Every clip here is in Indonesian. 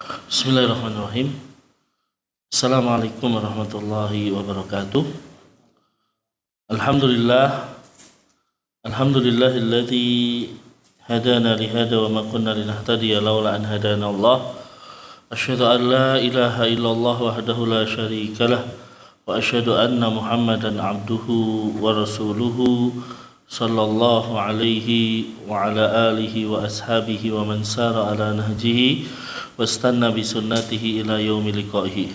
Bismillahirrahmanirrahim. Assalamualaikum warahmatullahi wabarakatuh. Alhamdulillah. Alhamdulillahilladzi hadana lihada wa ma kunna linahtadiya laula an hadana Allah. Asyhadu an la ilaha illallah wahdahu la syarikalah wa asyhadu anna Muhammadan abduhu wa rasuluhu sallallahu alaihi wa ala alihi wa ashabihi wa man sara ala nahjihi wastanna bi sunnatihi ila yaumil liqaihi.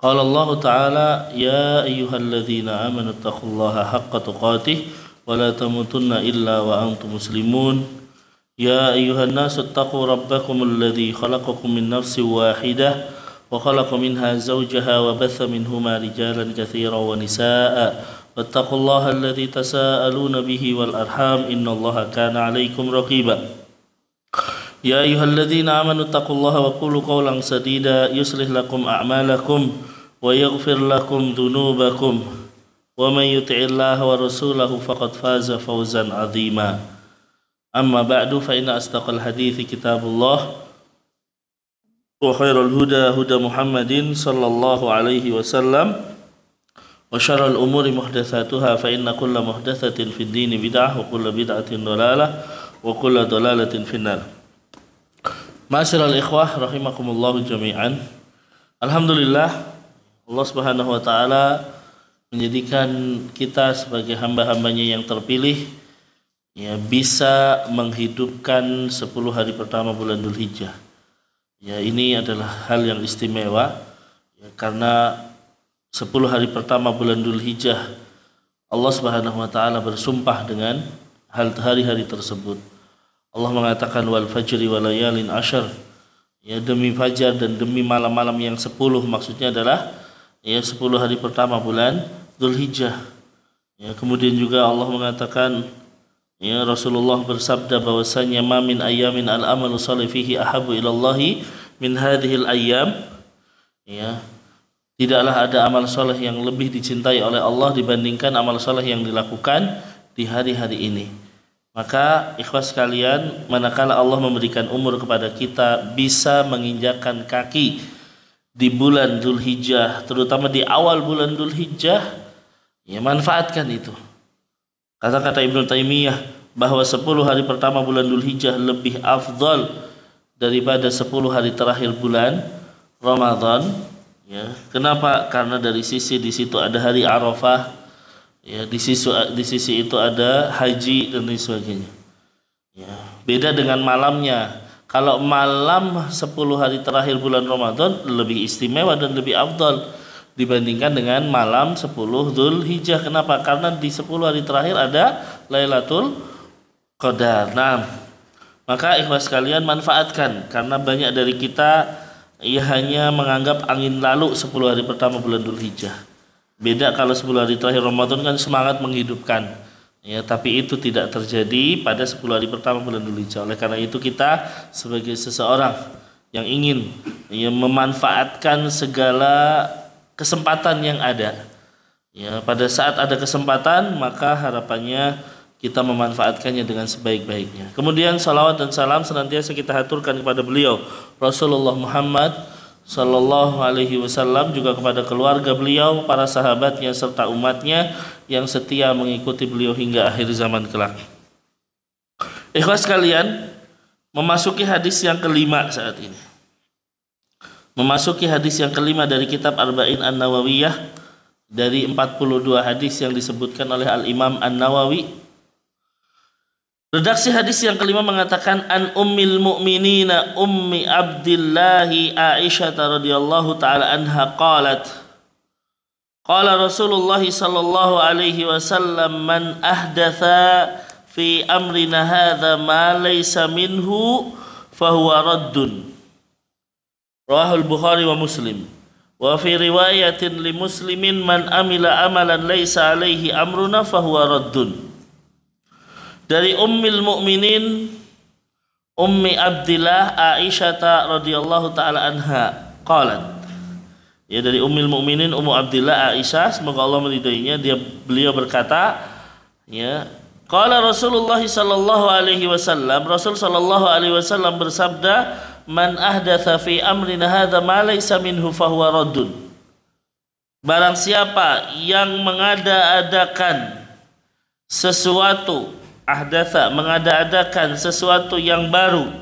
Qala Allah Ta'ala ya ayyuhalladzina amanu taqullaha haqqa tuqatih wa la tamutunna illa wa antum muslimun. Ya ayyuhan nasu taqu rabbakumul ladzi khalaqakum min nafsin wahidah wa khalaqa minha zawjaha wa batha minhuma rijalan katsiran wa nisaa'a wattaqullaha alladzi tasaaluna bihi wal arham innallaha kana 'alaikum raqiba. Ya ayyuhalladzina amanu taqullaha wa qulu qawlan sadida yuslih lakum a'malakum wa yaghfir lakum dhunubakum wa may yuti'illaha wa rasulahu faqad faza fawzan 'azima. Amma ba'du fa inna asdaqal hadithi kitabullah wa khairal huda huda Muhammadin sallallahu alaihi wasallam wa syarral umuri muhdatsatuha fa inna kulla muhdatsatin fid dini bid'ah wa kulla bid'atin dhalalah wa kulla dhalalatin finnar. Ma'asyiral ikhwah rahimakumullah jami'an. Alhamdulillah Allah Subhanahu wa taala menjadikan kita sebagai hamba-hambanya yang terpilih ya bisa menghidupkan 10 hari pertama bulan Dzulhijjah. Ya ini adalah hal yang istimewa ya, karena 10 hari pertama bulan Dzulhijjah Allah Subhanahu wa taala bersumpah dengan hari-hari tersebut. Allah mengatakan wal fajri wa layalin ashar, ya demi fajar dan demi malam-malam yang 10, maksudnya adalah ya 10 hari pertama bulan Dzulhijjah. Ya, kemudian juga Allah mengatakan ya Rasulullah bersabda bahwasanya ma min ayamin al amalu shalih fihi ahabbu ilallahi min hadhil ayyam, ya tidaklah ada amal soleh yang lebih dicintai oleh Allah dibandingkan amal soleh yang dilakukan di hari-hari ini. Maka ikhwah sekalian, manakala Allah memberikan umur kepada kita bisa menginjakkan kaki di bulan Dzulhijjah, terutama di awal bulan Dzulhijjah, ya manfaatkan itu. Kata-kata Ibnu Taimiyah bahwa 10 hari pertama bulan Dzulhijjah lebih afdal daripada 10 hari terakhir bulan Ramadan. Ya, kenapa? Karena dari sisi di situ ada hari Arafah. Ya, di sisi itu ada haji dan lain sebagainya. Ya, beda dengan malamnya. Kalau malam 10 hari terakhir bulan Ramadan lebih istimewa dan lebih afdal dibandingkan dengan malam 10 Dzulhijjah. Kenapa? Karena di 10 hari terakhir ada Lailatul Qadar. Nah, maka ikhwas sekalian manfaatkan, karena banyak dari kita ia hanya menganggap angin lalu 10 hari pertama bulan Dzulhijjah. Beda kalau 10 hari terakhir Ramadan kan semangat menghidupkan. Ya, tapi itu tidak terjadi pada 10 hari pertama bulan Dzulhijjah. Oleh karena itu kita sebagai seseorang yang ingin ya, memanfaatkan segala kesempatan yang ada. Ya, pada saat ada kesempatan maka harapannya kita memanfaatkannya dengan sebaik-baiknya. Kemudian salawat dan salam senantiasa kita haturkan kepada beliau Rasulullah Muhammad sallallahu alaihi wasallam, juga kepada keluarga beliau, para sahabatnya serta umatnya yang setia mengikuti beliau hingga akhir zaman kelak. Ikhwas sekalian, memasuki hadis yang kelima saat ini. Memasuki hadis yang kelima dari kitab Arba'in An-Nawawiyah, dari 42 hadis yang disebutkan oleh Al-Imam An-Nawawi. Redaksi hadis yang kelima mengatakan an ummil mu'minina ummi Abdillahi Aisyah radhiyallahu taala anha qalat qala Rasulullah sallallahu alaihi wasallam man ahdatha fi amrina hadza ma laysa minhu fahuwa raddun. Rawahul Bukhari wa Muslim. Wa fi riwayatin li Muslimin man amila amalan laysa alaihi amruna fahuwa raddun. Dari Ummul Mukminin Ummi Abdillah Aisyah radhiyallahu taala anha qalat, ya dari Ummul Mukminin Ummu Abdillah Aisyah, semoga Allah meridainya, beliau berkata, ya qala Rasulullah sallallahu alaihi wasallam, Rasul sallallahu alaihi wasallam bersabda, man ahdatsa fi amrina hadza ma laysa minhu fahuwa raddun. Barang siapa yang mengada-adakan sesuatu, ahdatsa mengada-adakan sesuatu yang baru,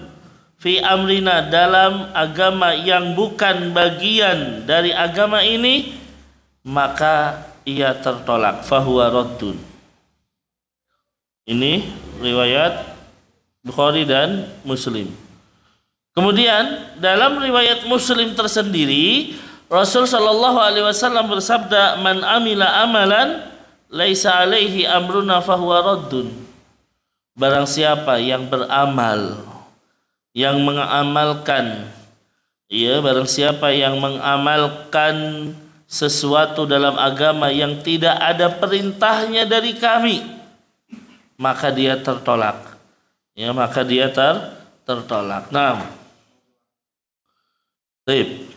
fi amrina dalam agama yang bukan bagian dari agama ini, maka ia tertolak, fahuwa raddun. Ini riwayat Bukhari dan Muslim. Kemudian dalam riwayat Muslim tersendiri, Rasul sallallahu alaihi wasallam bersabda, "Man amila amalan laisa alaihi amruna fahuwa raddun." Barang siapa yang beramal, yang mengamalkan, barang siapa yang mengamalkan sesuatu dalam agama yang tidak ada perintahnya dari kami, maka dia tertolak. Maka dia tertolak. Nah, baik.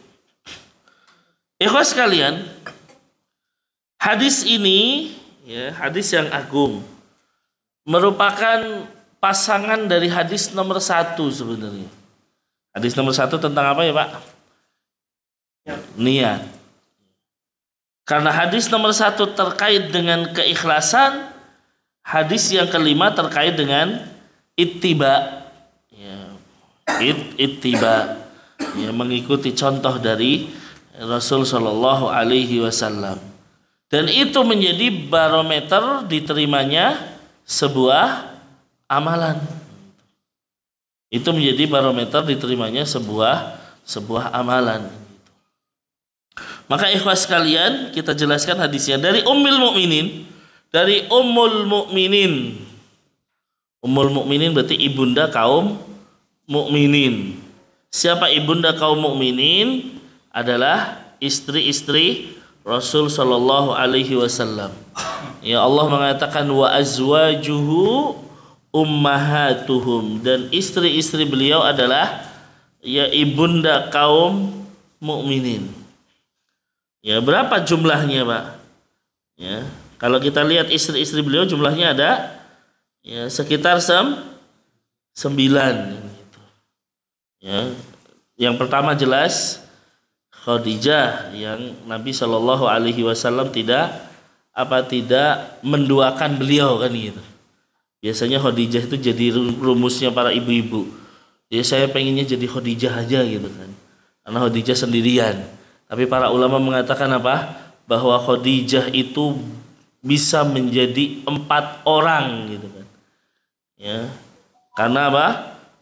Ikhwas sekalian, hadis ini, hadis yang agung, merupakan pasangan dari hadis nomor 1 sebenarnya. Hadis nomor 1 tentang apa ya Pak? Niat. Karena hadis nomor 1 terkait dengan keikhlasan, hadis yang kelima terkait dengan ittiba. Ittiba. Mengikuti contoh dari Rasul sallallahu alaihi wasallam. Dan itu menjadi barometer diterimanya sebuah amalan. Itu menjadi barometer diterimanya sebuah amalan. Maka ikhwas sekalian, kita jelaskan hadisnya dari Ummul Mukminin, dari Ummul Mukminin. Ummul Mukminin berarti ibunda kaum mukminin. Siapa ibunda kaum mukminin? Adalah istri-istri Rasul sallallahu alaihi wasallam. Allah mengatakan wa azwajuhu ummahatuhum, dan istri-istri beliau adalah ibunda kaum mukminin. Berapa jumlahnya, Pak? Kalau kita lihat istri-istri beliau jumlahnya ada sekitar 9 gitu. Yang pertama jelas Khadijah, yang Nabi Shallallahu Alaihi Wasallam tidak menduakan beliau kan gitu. Biasanya Khadijah itu jadi rumusnya para ibu-ibu. Saya pengennya jadi Khadijah aja gitu kan, karena Khadijah sendirian. Tapi para ulama mengatakan apa? Bahwa Khadijah itu bisa menjadi 4 orang gitu kan. Karena apa?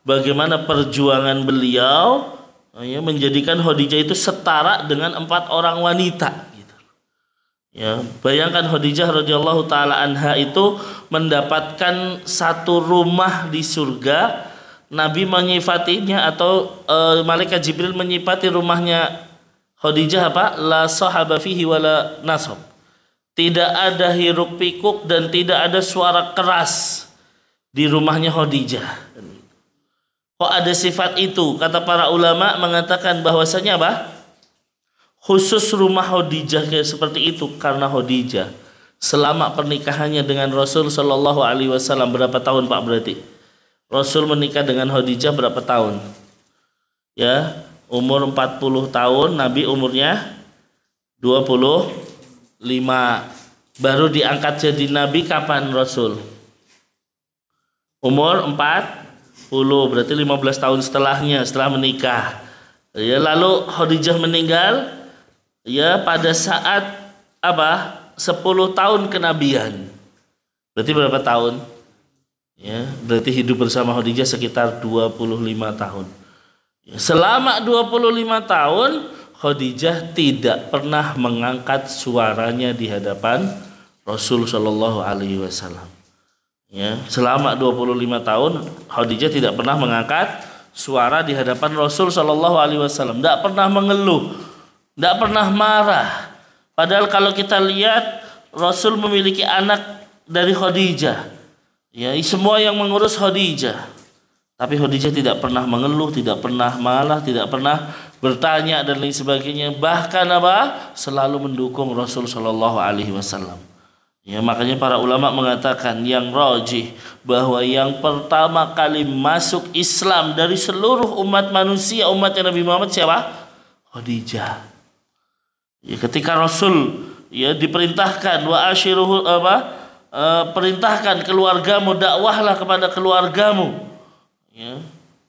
Bagaimana perjuangan beliau menjadikan Khadijah itu setara dengan 4 orang wanita gitu. Bayangkan Khadijah radhiyallahu taala anha itu mendapatkan satu rumah di surga. Nabi menyifatinya atau malaikat Jibril menyifati rumahnya Khadijah apa? La sahaba fihi wala nasab. Tidak ada hiruk pikuk dan tidak ada suara keras di rumahnya Khadijah. Kok ada sifat itu? Kata para ulama mengatakan bahwasanya apa? Khusus rumah Khadijah kayak seperti itu karena Khadijah selama pernikahannya dengan Rasul Shallallahu Alaihi Wasallam berapa tahun Pak berarti? Rasul menikah dengan Khadijah berapa tahun? Umur 40 tahun, Nabi umurnya 25. Baru diangkat jadi Nabi kapan Rasul? Umur 40, berarti 15 tahun setelahnya, setelah menikah. Lalu Khadijah meninggal pada saat apa? 10 tahun kenabian. Berarti berapa tahun? Berarti hidup bersama Khadijah sekitar 25 tahun. Selama 25 tahun Khadijah tidak pernah mengangkat suaranya di hadapan Rasul Shallallahu Alaihi Wasallam. Selama 25 tahun Khadijah tidak pernah mengangkat suara di hadapan Rasul Shallallahu Alaihi Wasallam. Tidak pernah mengeluh, tidak pernah marah. Padahal kalau kita lihat Rasul memiliki anak dari Khadijah. Semua yang mengurus Khadijah. Tapi Khadijah tidak pernah mengeluh, tidak pernah marah, tidak pernah bertanya dan lain sebagainya. Bahkan apa? Selalu mendukung Rasul Shallallahu Alaihi Wasallam. Ya, makanya para ulama mengatakan yang rajih bahwa yang pertama kali masuk Islam dari seluruh umat manusia, umatnya Nabi Muhammad siapa? Khadijah. Ya, ketika Rasul ya diperintahkan wa ashiruhu perintahkan keluargamu, dakwahlah kepada keluargamu. Ya,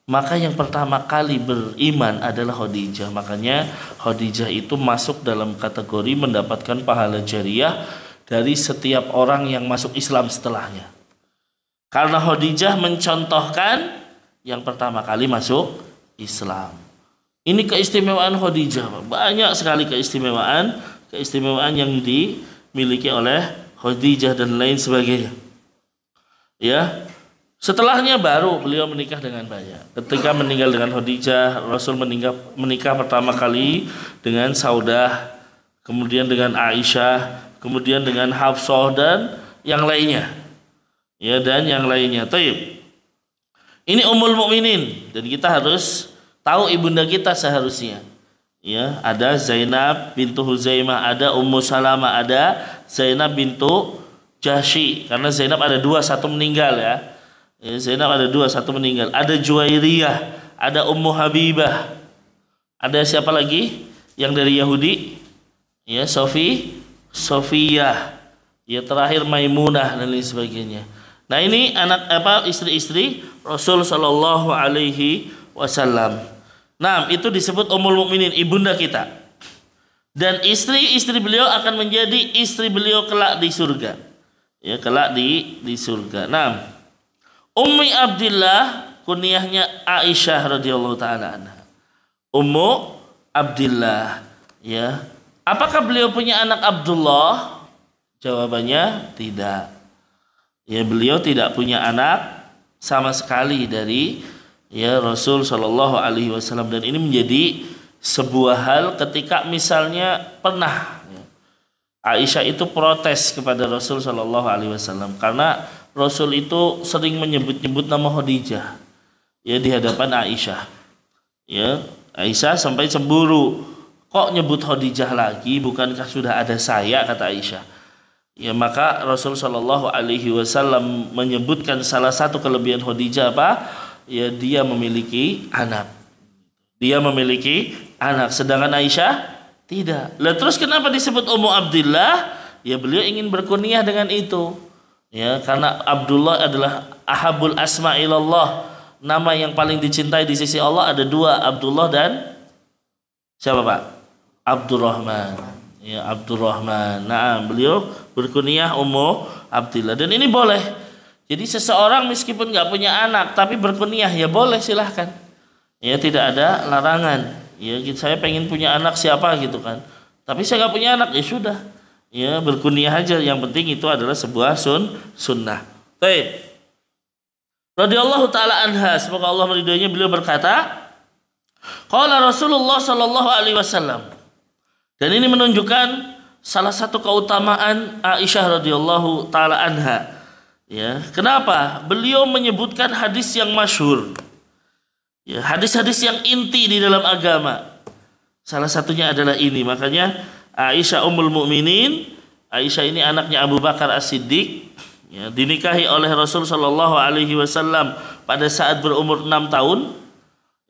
maka yang pertama kali beriman adalah Khadijah. Makanya Khadijah itu masuk dalam kategori mendapatkan pahala jariah dari setiap orang yang masuk Islam setelahnya. Karena Khadijah mencontohkan yang pertama kali masuk Islam. Ini keistimewaan Khadijah. Banyak sekali keistimewaan yang dimiliki oleh Khadijah dan lain sebagainya. Ya. Setelahnya baru beliau menikah dengan banyak. Ketika meninggal dengan Khadijah, Rasul menikah pertama kali dengan Saudah, kemudian dengan Aisyah, kemudian dengan Hafsah dan yang lainnya. Ya, dan yang lainnya. Taib. Ini Ummul Mukminin dan kita harus tahu ibunda kita seharusnya. Ya, ada Zainab bintu Huzaimah, ada Ummu Salamah, ada Zainab bintu Jahsy. Karena Zainab ada dua, satu meninggal ya. Zainab ada dua, satu meninggal. Ada Juwairiyah, ada Ummu Habibah. Ada siapa lagi yang dari Yahudi? Ya, Sofiyah. Ya, terakhir Maimunah dan lain sebagainya. Nah, ini istri-istri Rasul sallallahu alaihi wasallam. Nah, itu disebut Ummul Mukminin, ibunda kita. Dan istri-istri beliau akan menjadi istri beliau kelak di surga. Ya, kelak di surga. Nah, Ummi Abdillah kunyahnya Aisyah radhiyallahu taala anha. Ummu Abdillah, ya. Apakah beliau punya anak Abdullah? Jawabannya tidak. Ya, beliau tidak punya anak sama sekali dari ya Rasul sallallahu alaihi wasallam, dan ini menjadi sebuah hal ketika misalnya pernah ya, Aisyah itu protes kepada Rasul sallallahu alaihi wasallam karena Rasul itu sering menyebut-nyebut nama Khadijah ya di hadapan Aisyah. Ya, Aisyah sampai cemburu. Kok nyebut Khadijah lagi? Bukankah sudah ada saya, kata Aisyah. Ya, maka Rasul sallallahu alaihi wasallam menyebutkan salah satu kelebihan Khadijah apa? Ya, dia memiliki anak. Dia memiliki anak, sedangkan Aisyah tidak. Lah terus kenapa disebut Ummu Abdillah? Ya, beliau ingin berkunyah dengan itu. Ya, karena Abdullah adalah ahabul asma ilallah, nama yang paling dicintai di sisi Allah ada dua, Abdullah dan siapa Pak? Abdurrahman. Ya, Abdurrahman. Nah, beliau berkunyah Ummu Abdillah dan ini boleh. Jadi seseorang meskipun nggak punya anak tapi berkunyah ya boleh, silahkan. Ya, tidak ada larangan. Ya, saya pengen punya anak siapa gitu kan. Tapi saya nggak punya anak, ya sudah. Ya, berkunyah aja, yang penting itu adalah sebuah sunnah. Baik. Radhiyallahu taala anha, semoga Allah meridhoinya, beliau berkata, qala Rasulullah sallallahu alaihi wasallam. Dan ini menunjukkan salah satu keutamaan Aisyah radhiyallahu taala anha. Ya, kenapa? Beliau menyebutkan hadis yang masyhur. Ya, hadis-hadis yang inti di dalam agama. Salah satunya adalah ini, makanya Aisyah Ummul Mukminin, Aisyah ini anaknya Abu Bakar As-Siddiq, ya, dinikahi oleh Rasul sallallahu alaihi wasallam pada saat berumur 6 tahun.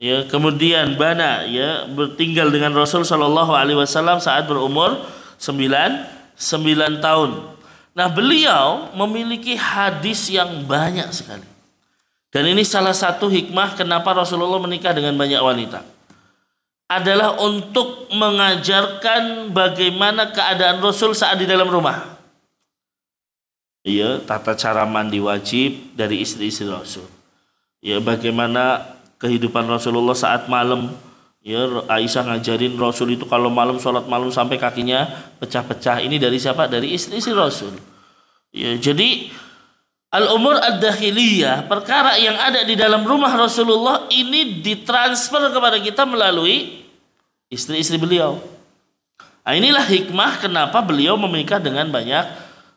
Ya, kemudian bana ya bertinggal dengan Rasul sallallahu alaihi wasallam saat berumur 9 tahun. Nah, beliau memiliki hadis yang banyak sekali. Dan ini salah satu hikmah kenapa Rasulullah menikah dengan banyak wanita. Adalah untuk mengajarkan bagaimana keadaan Rasul saat di dalam rumah. Ya, tata cara mandi wajib dari istri-istri Rasul. Ya, bagaimana kehidupan Rasulullah saat malam. Ya, Aisyah ngajarin Rasul itu kalau malam sholat malam sampai kakinya pecah-pecah. Ini dari siapa? Dari istri-istri Rasul. Ya, jadi al-umur ad-dakhiliyah, perkara yang ada di dalam rumah Rasulullah ini ditransfer kepada kita melalui istri-istri beliau. Nah, inilah hikmah kenapa beliau menikah dengan banyak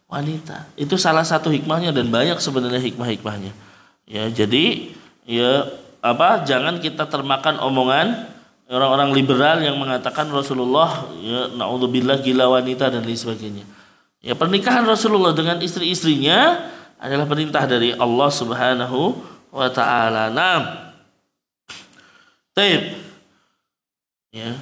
wanita. Itu salah satu hikmahnya dan banyak sebenarnya hikmah-hikmahnya. Ya, jadi ya jangan kita termakan omongan orang-orang liberal yang mengatakan Rasulullah ya naudzubillah gila wanita dan lain sebagainya. Ya, pernikahan Rasulullah dengan istri-istrinya adalah perintah dari Allah Subhanahu wa taala. Taib. Ya.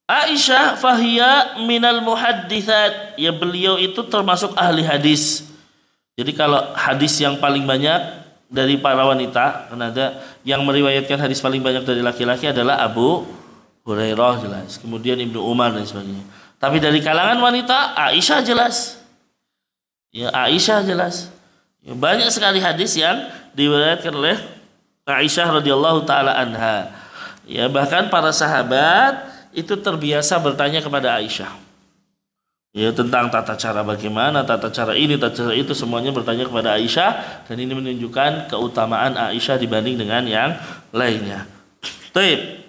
Aisyah fahiya minal muhadditsat. Ya, beliau itu termasuk ahli hadis. Jadi kalau hadis yang paling banyak dari para wanita, karena ada yang meriwayatkan hadis paling banyak dari laki-laki adalah Abu Hurairah jelas, kemudian Ibnu Umar dan sebagainya. Tapi dari kalangan wanita Aisyah jelas. Ya, Aisyah jelas. Ya, banyak sekali hadis yang diriwayatkan oleh Aisyah radhiyallahu taala anha. Ya, bahkan para sahabat itu terbiasa bertanya kepada Aisyah. Ya, tentang tata cara bagaimana, tata cara ini, tata cara itu, semuanya bertanya kepada Aisyah, dan ini menunjukkan keutamaan Aisyah dibanding dengan yang lainnya. Taib.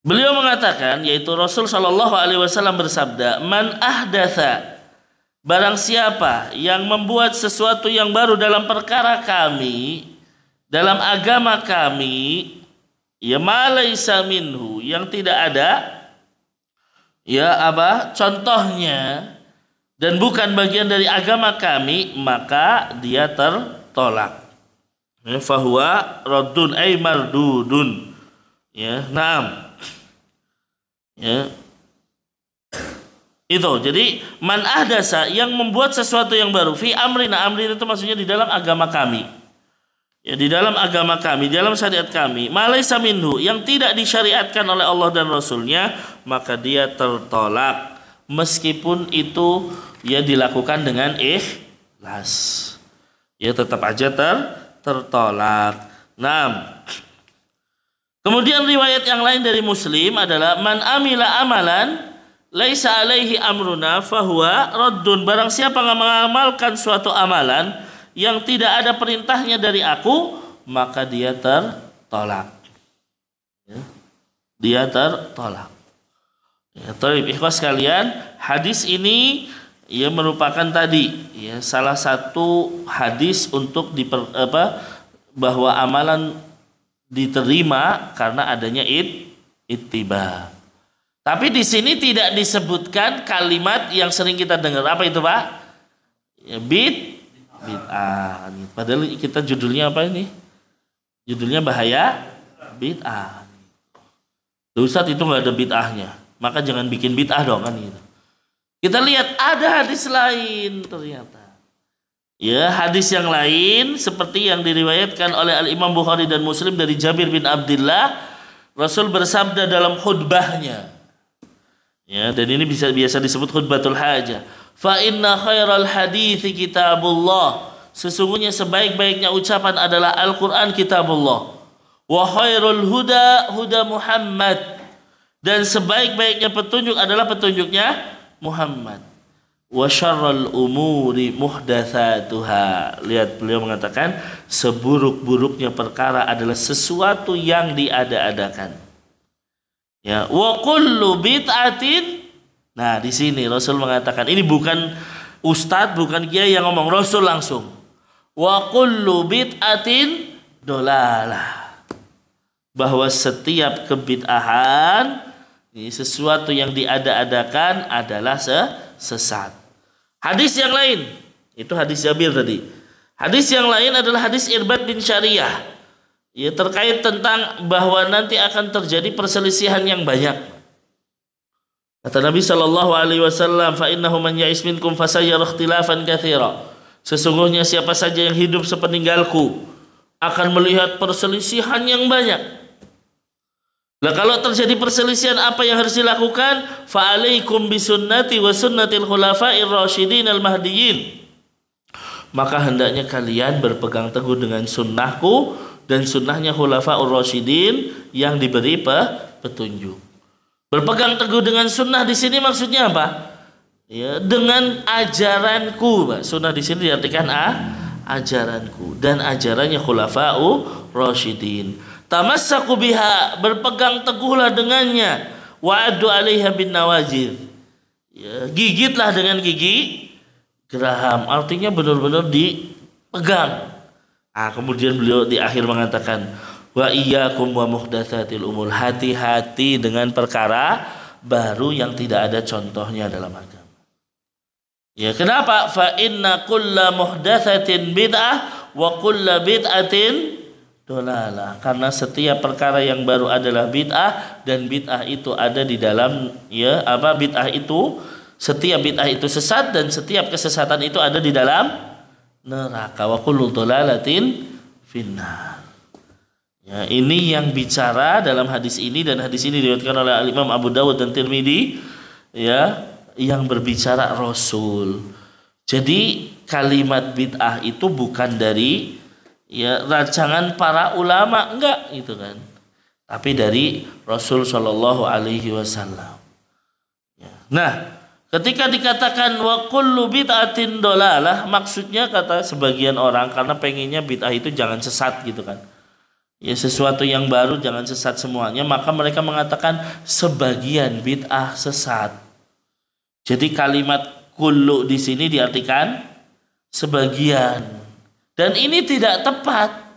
Beliau mengatakan, yaitu Rasul sallallahu alaihi wasallam bersabda, "Man ahdatsa," barang siapa yang membuat sesuatu yang baru dalam perkara kami, dalam agama kami, ya ma laisa minhu, yang tidak ada contohnya dan bukan bagian dari agama kami, maka dia tertolak. Ya, fahuwa raddun ay mardudun. Ya, naam. Ya. Itu. Jadi man ahdasa, yang membuat sesuatu yang baru, fi amrina, amrina itu maksudnya di dalam agama kami. Ya, di dalam agama kami, di dalam syariat kami, malaisa minhu, yang tidak disyariatkan oleh Allah dan Rasulnya, maka dia tertolak, meskipun itu ya dilakukan dengan ikhlas. Ya, tetap aja tertolak. Kemudian riwayat yang lain dari Muslim adalah man amila amalan laisa alaihi amruna fahuwa raddun, barang siapa yang mengamalkan suatu amalan yang tidak ada perintahnya dari aku, maka dia tertolak. Ya. Dia tertolak. Ya, ikhwas sekalian, hadis ini ya merupakan tadi ya salah satu hadis untuk bahwa amalan diterima karena adanya ittiba. Tapi di sini tidak disebutkan kalimat yang sering kita dengar. Apa itu, Pak? Ya, bid'ah. Padahal kita judulnya apa ini? Judulnya bahaya bid'ah. Ustaz, itu nggak ada bid'ahnya, maka jangan bikin bid'ah dong, kan gitu. Kita lihat ada hadis lain ternyata. Ya, hadis yang lain seperti yang diriwayatkan oleh Al-Imam Bukhari dan Muslim dari Jabir bin Abdullah, Rasul bersabda dalam khutbahnya. Ya, dan ini biasa disebut khutbatul hajah. Fa inna khairal hadithi kitabullah. Sesungguhnya sebaik-baiknya ucapan adalah Al-Quran, kitabullah. Wa khairul huda huda Muhammad. Dan sebaik-baiknya petunjuk adalah petunjuknya Muhammad. Wa syarrul umuri muhdatsatuha. Lihat, beliau mengatakan seburuk-buruknya perkara adalah sesuatu yang diada-adakan. Ya, wa kullu bid'atin. Nah, di sini Rasul mengatakan, ini bukan ustadz, bukan kiai yang ngomong, Rasul langsung. Wa kullu bid'atin dolalah. Bahwa setiap kebid'ahan, ini sesuatu yang diada-adakan adalah sesat. Hadis yang lain, itu hadis Jabir tadi. Hadis yang lain adalah hadis Irbad bin Syariyah. Ya, terkait tentang bahwa nanti akan terjadi perselisihan yang banyak. Kata Nabi sallallahu alaihi wasallam, fa innahu man ya'is minkum fasayyara ikhtilafan katsira. Sesungguhnya siapa saja yang hidup sepeninggalku akan melihat perselisihan yang banyak. Nah, kalau terjadi perselisihan, apa yang harus dilakukan? Fa alaikum bisunnati wa sunnatil khulafa'ir rasyidin al mahdiyyin. Maka hendaknya kalian berpegang teguh dengan sunnahku dan sunnahnya khulafa'ur rasyidin yang diberi petunjuk. Berpegang teguh dengan sunnah di sini maksudnya apa? Ya, dengan ajaranku. Sunnah di sini diartikan ajaranku dan ajarannya khulafa'ur rasyidin. Tamassaku biha, berpegang teguhlah dengannya. Wa'addu 'alaiha bin nawajid. Ya, gigitlah dengan gigi geraham. Artinya benar-benar dipegang. Kemudian beliau di akhir mengatakan, wa iyyakum wa muhdatsatil umur, hati-hati dengan perkara baru yang tidak ada contohnya dalam agama. Ya, kenapa? Fa inna kulla muhdatsatin bid'ah wa kulla bid'atin dolalah. Karena setiap perkara yang baru adalah bid'ah, dan bid'ah itu ada di dalam bid'ah itu, setiap bid'ah itu sesat, dan setiap kesesatan itu ada di dalam neraka. Wa kullu dolalatin finnar. Ya, ini yang bicara dalam hadis ini, dan hadis ini diriwayatkan oleh Imam Abu Dawud dan Tirmidzi, ya, yang berbicara Rasul. Jadi kalimat bid'ah itu bukan dari rancangan para ulama, enggak gitu kan, tapi dari Rasul Shallallahu Alaihi Wasallam. Nah, ketika dikatakan wa kullu bid'atin dolalah, maksudnya kata sebagian orang karena pengennya bid'ah itu jangan sesat gitu kan. Ya, sesuatu yang baru jangan sesat semuanya, maka mereka mengatakan sebagian bid'ah sesat. Jadi kalimat kullu di sini diartikan sebagian, dan ini tidak tepat.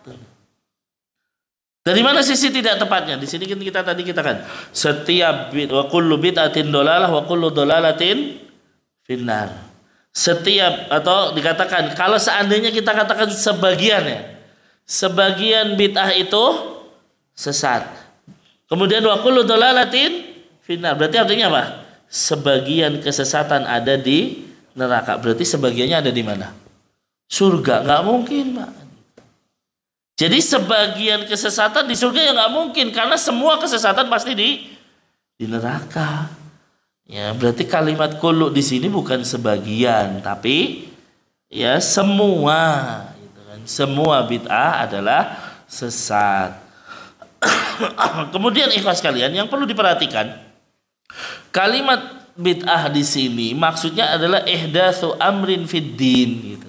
Dari mana sisi tidak tepatnya? Di sini kita kan setiap wa kullu bid'atin dolalah wa kullu dolalatin finnar. Setiap, atau dikatakan kalau seandainya kita katakan sebagian, ya, sebagian bid'ah itu sesat. Kemudian wa kullu dolalatin finnar, berarti artinya apa? Sebagian kesesatan ada di neraka. Berarti sebagiannya ada di mana? Surga. Nggak mungkin, Pak. Jadi sebagian kesesatan di surga ya nggak mungkin, karena semua kesesatan pasti di neraka. Ya, berarti kalimat kullu di sini bukan sebagian, tapi ya semua. Semua bid'ah adalah sesat. Kemudian ikhwas kalian, yang perlu diperhatikan, kalimat bid'ah di sini maksudnya adalah ihdatsu amrin fid din gitu.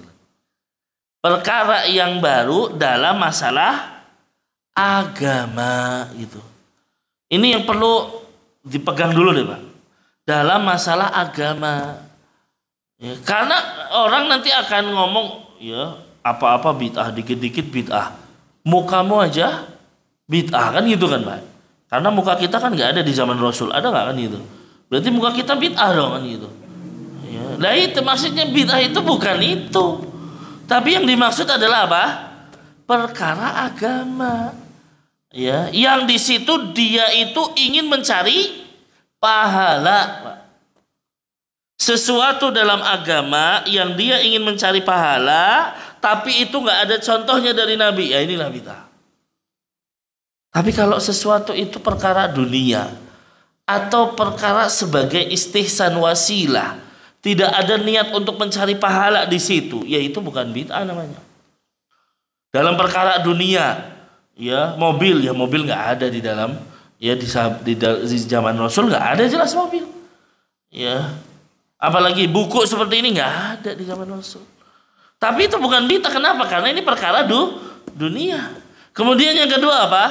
Perkara yang baru dalam masalah agama gitu. Ini yang perlu dipegang dulu deh, Pak. Dalam masalah agama. Ya, karena orang nanti akan ngomong, ya, apa-apa bid'ah, dikit-dikit bid'ah. Mukamu aja bid'ah, kan gitu kan, Pak? Karena muka kita kan nggak ada di zaman Rasul, ada nggak kan gitu? Berarti muka kita bid'ah dong kan gitu. Ya, nah itu maksudnya bid'ah itu bukan itu. Tapi yang dimaksud adalah apa? Perkara agama. Ya, yang di situ dia itu ingin mencari pahala, Pak. Sesuatu dalam agama yang dia ingin mencari pahala, tapi itu nggak ada contohnya dari Nabi, ya inilah bid'ah. Tapi kalau sesuatu itu perkara dunia atau perkara sebagai istihsan wasilah, tidak ada niat untuk mencari pahala di situ, ya itu bukan bid'ah namanya. Dalam perkara dunia, ya mobil nggak ada di dalam, ya di zaman Rasul nggak ada jelas mobil, ya. Apalagi buku seperti ini nggak ada di zaman Rasul. Tapi itu bukan bid'ah. Kenapa? Karena ini perkara dunia. Kemudian yang kedua apa?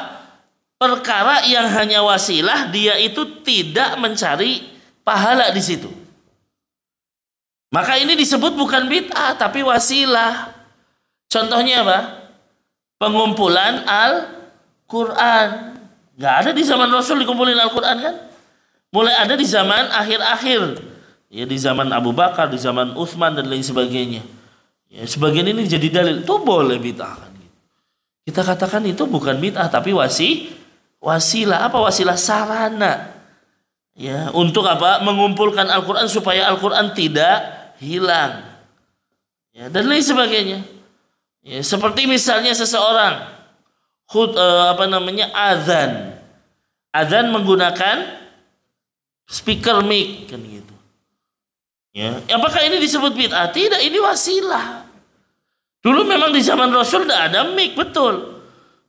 Perkara yang hanya wasilah, dia itu tidak mencari pahala di situ. Maka ini disebut bukan bid'ah tapi wasilah. Contohnya apa? Pengumpulan Al-Quran. Nggak ada di zaman Rasul dikumpulin Al-Quran kan? Mulai ada di zaman akhir-akhir. Ya, di zaman Abu Bakar, di zaman Utsman dan lain sebagainya. Ya, sebagian ini jadi dalil, itu boleh bid'ah kan. Kita katakan itu bukan bid'ah tapi wasilah. Apa wasilah? Sarana. Ya, untuk apa? Mengumpulkan Al-Quran supaya Al-Quran tidak hilang. Ya, dan lain sebagainya. Ya, seperti misalnya seseorang azan. Azan menggunakan speaker mic kan gitu. Ya, apakah ini disebut bid'ah? Tidak, ini wasilah. Dulu memang di zaman Rasul tidak ada mic, betul.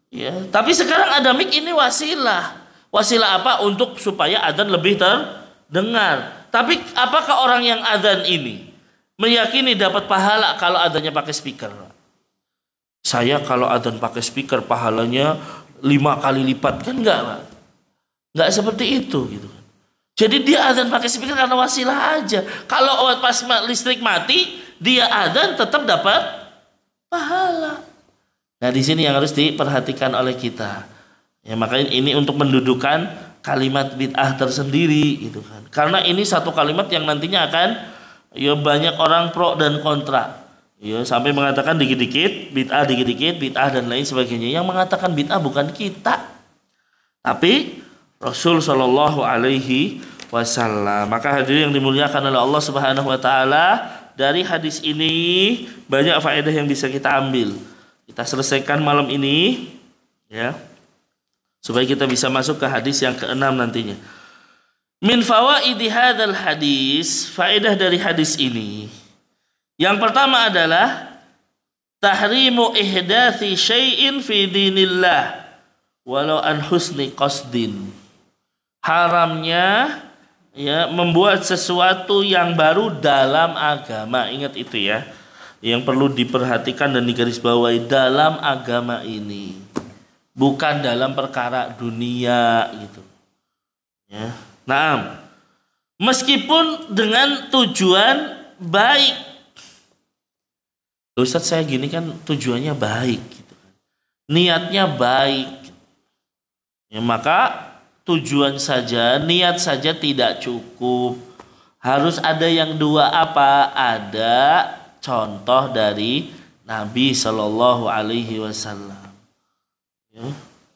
Ya, tapi sekarang ada mic, ini wasilah. Wasilah apa? Untuk supaya azan lebih terdengar. Tapi apakah orang yang azan ini meyakini dapat pahala kalau azannya pakai speaker? Saya kalau azan pakai speaker pahalanya 5 kali lipat, kan enggak, Pak? Enggak seperti itu gitu. Jadi dia azan pakai speaker karena wasilah aja. Kalau pas listrik mati, dia azan tetap dapat pahala. Nah, di sini yang harus diperhatikan oleh kita. Ya, makanya ini untuk mendudukan kalimat bid'ah tersendiri gitu kan. Karena ini satu kalimat yang nantinya akan ya banyak orang pro dan kontra. Ya sampai mengatakan dikit-dikit bid'ah dan lain sebagainya. Yang mengatakan bid'ah bukan kita, tapi Rasul sallallahu alaihi wasallam. Maka hadirin yang dimuliakan oleh Allah Subhanahu wa taala, dari hadis ini banyak faedah yang bisa kita ambil. Kita selesaikan malam ini ya, supaya kita bisa masuk ke hadis yang ke-6 nantinya. Min fawaidi hadzal hadis, faedah dari hadis ini. Yang pertama adalah tahrimu ihdathi syai'in fi dinillah walau an husni qasdin. Haramnya ya membuat sesuatu yang baru dalam agama. Ingat itu ya, yang perlu diperhatikan dan digarisbawahi dalam agama ini, bukan dalam perkara dunia gitu ya. Nah, meskipun dengan tujuan baik. Ustaz, saya gini kan tujuannya baik gitu kan, niatnya baik ya, maka tujuan saja, niat saja tidak cukup. Harus ada yang dua apa? Ada contoh dari Nabi Shallallahu Alaihi Wasallam. Ya.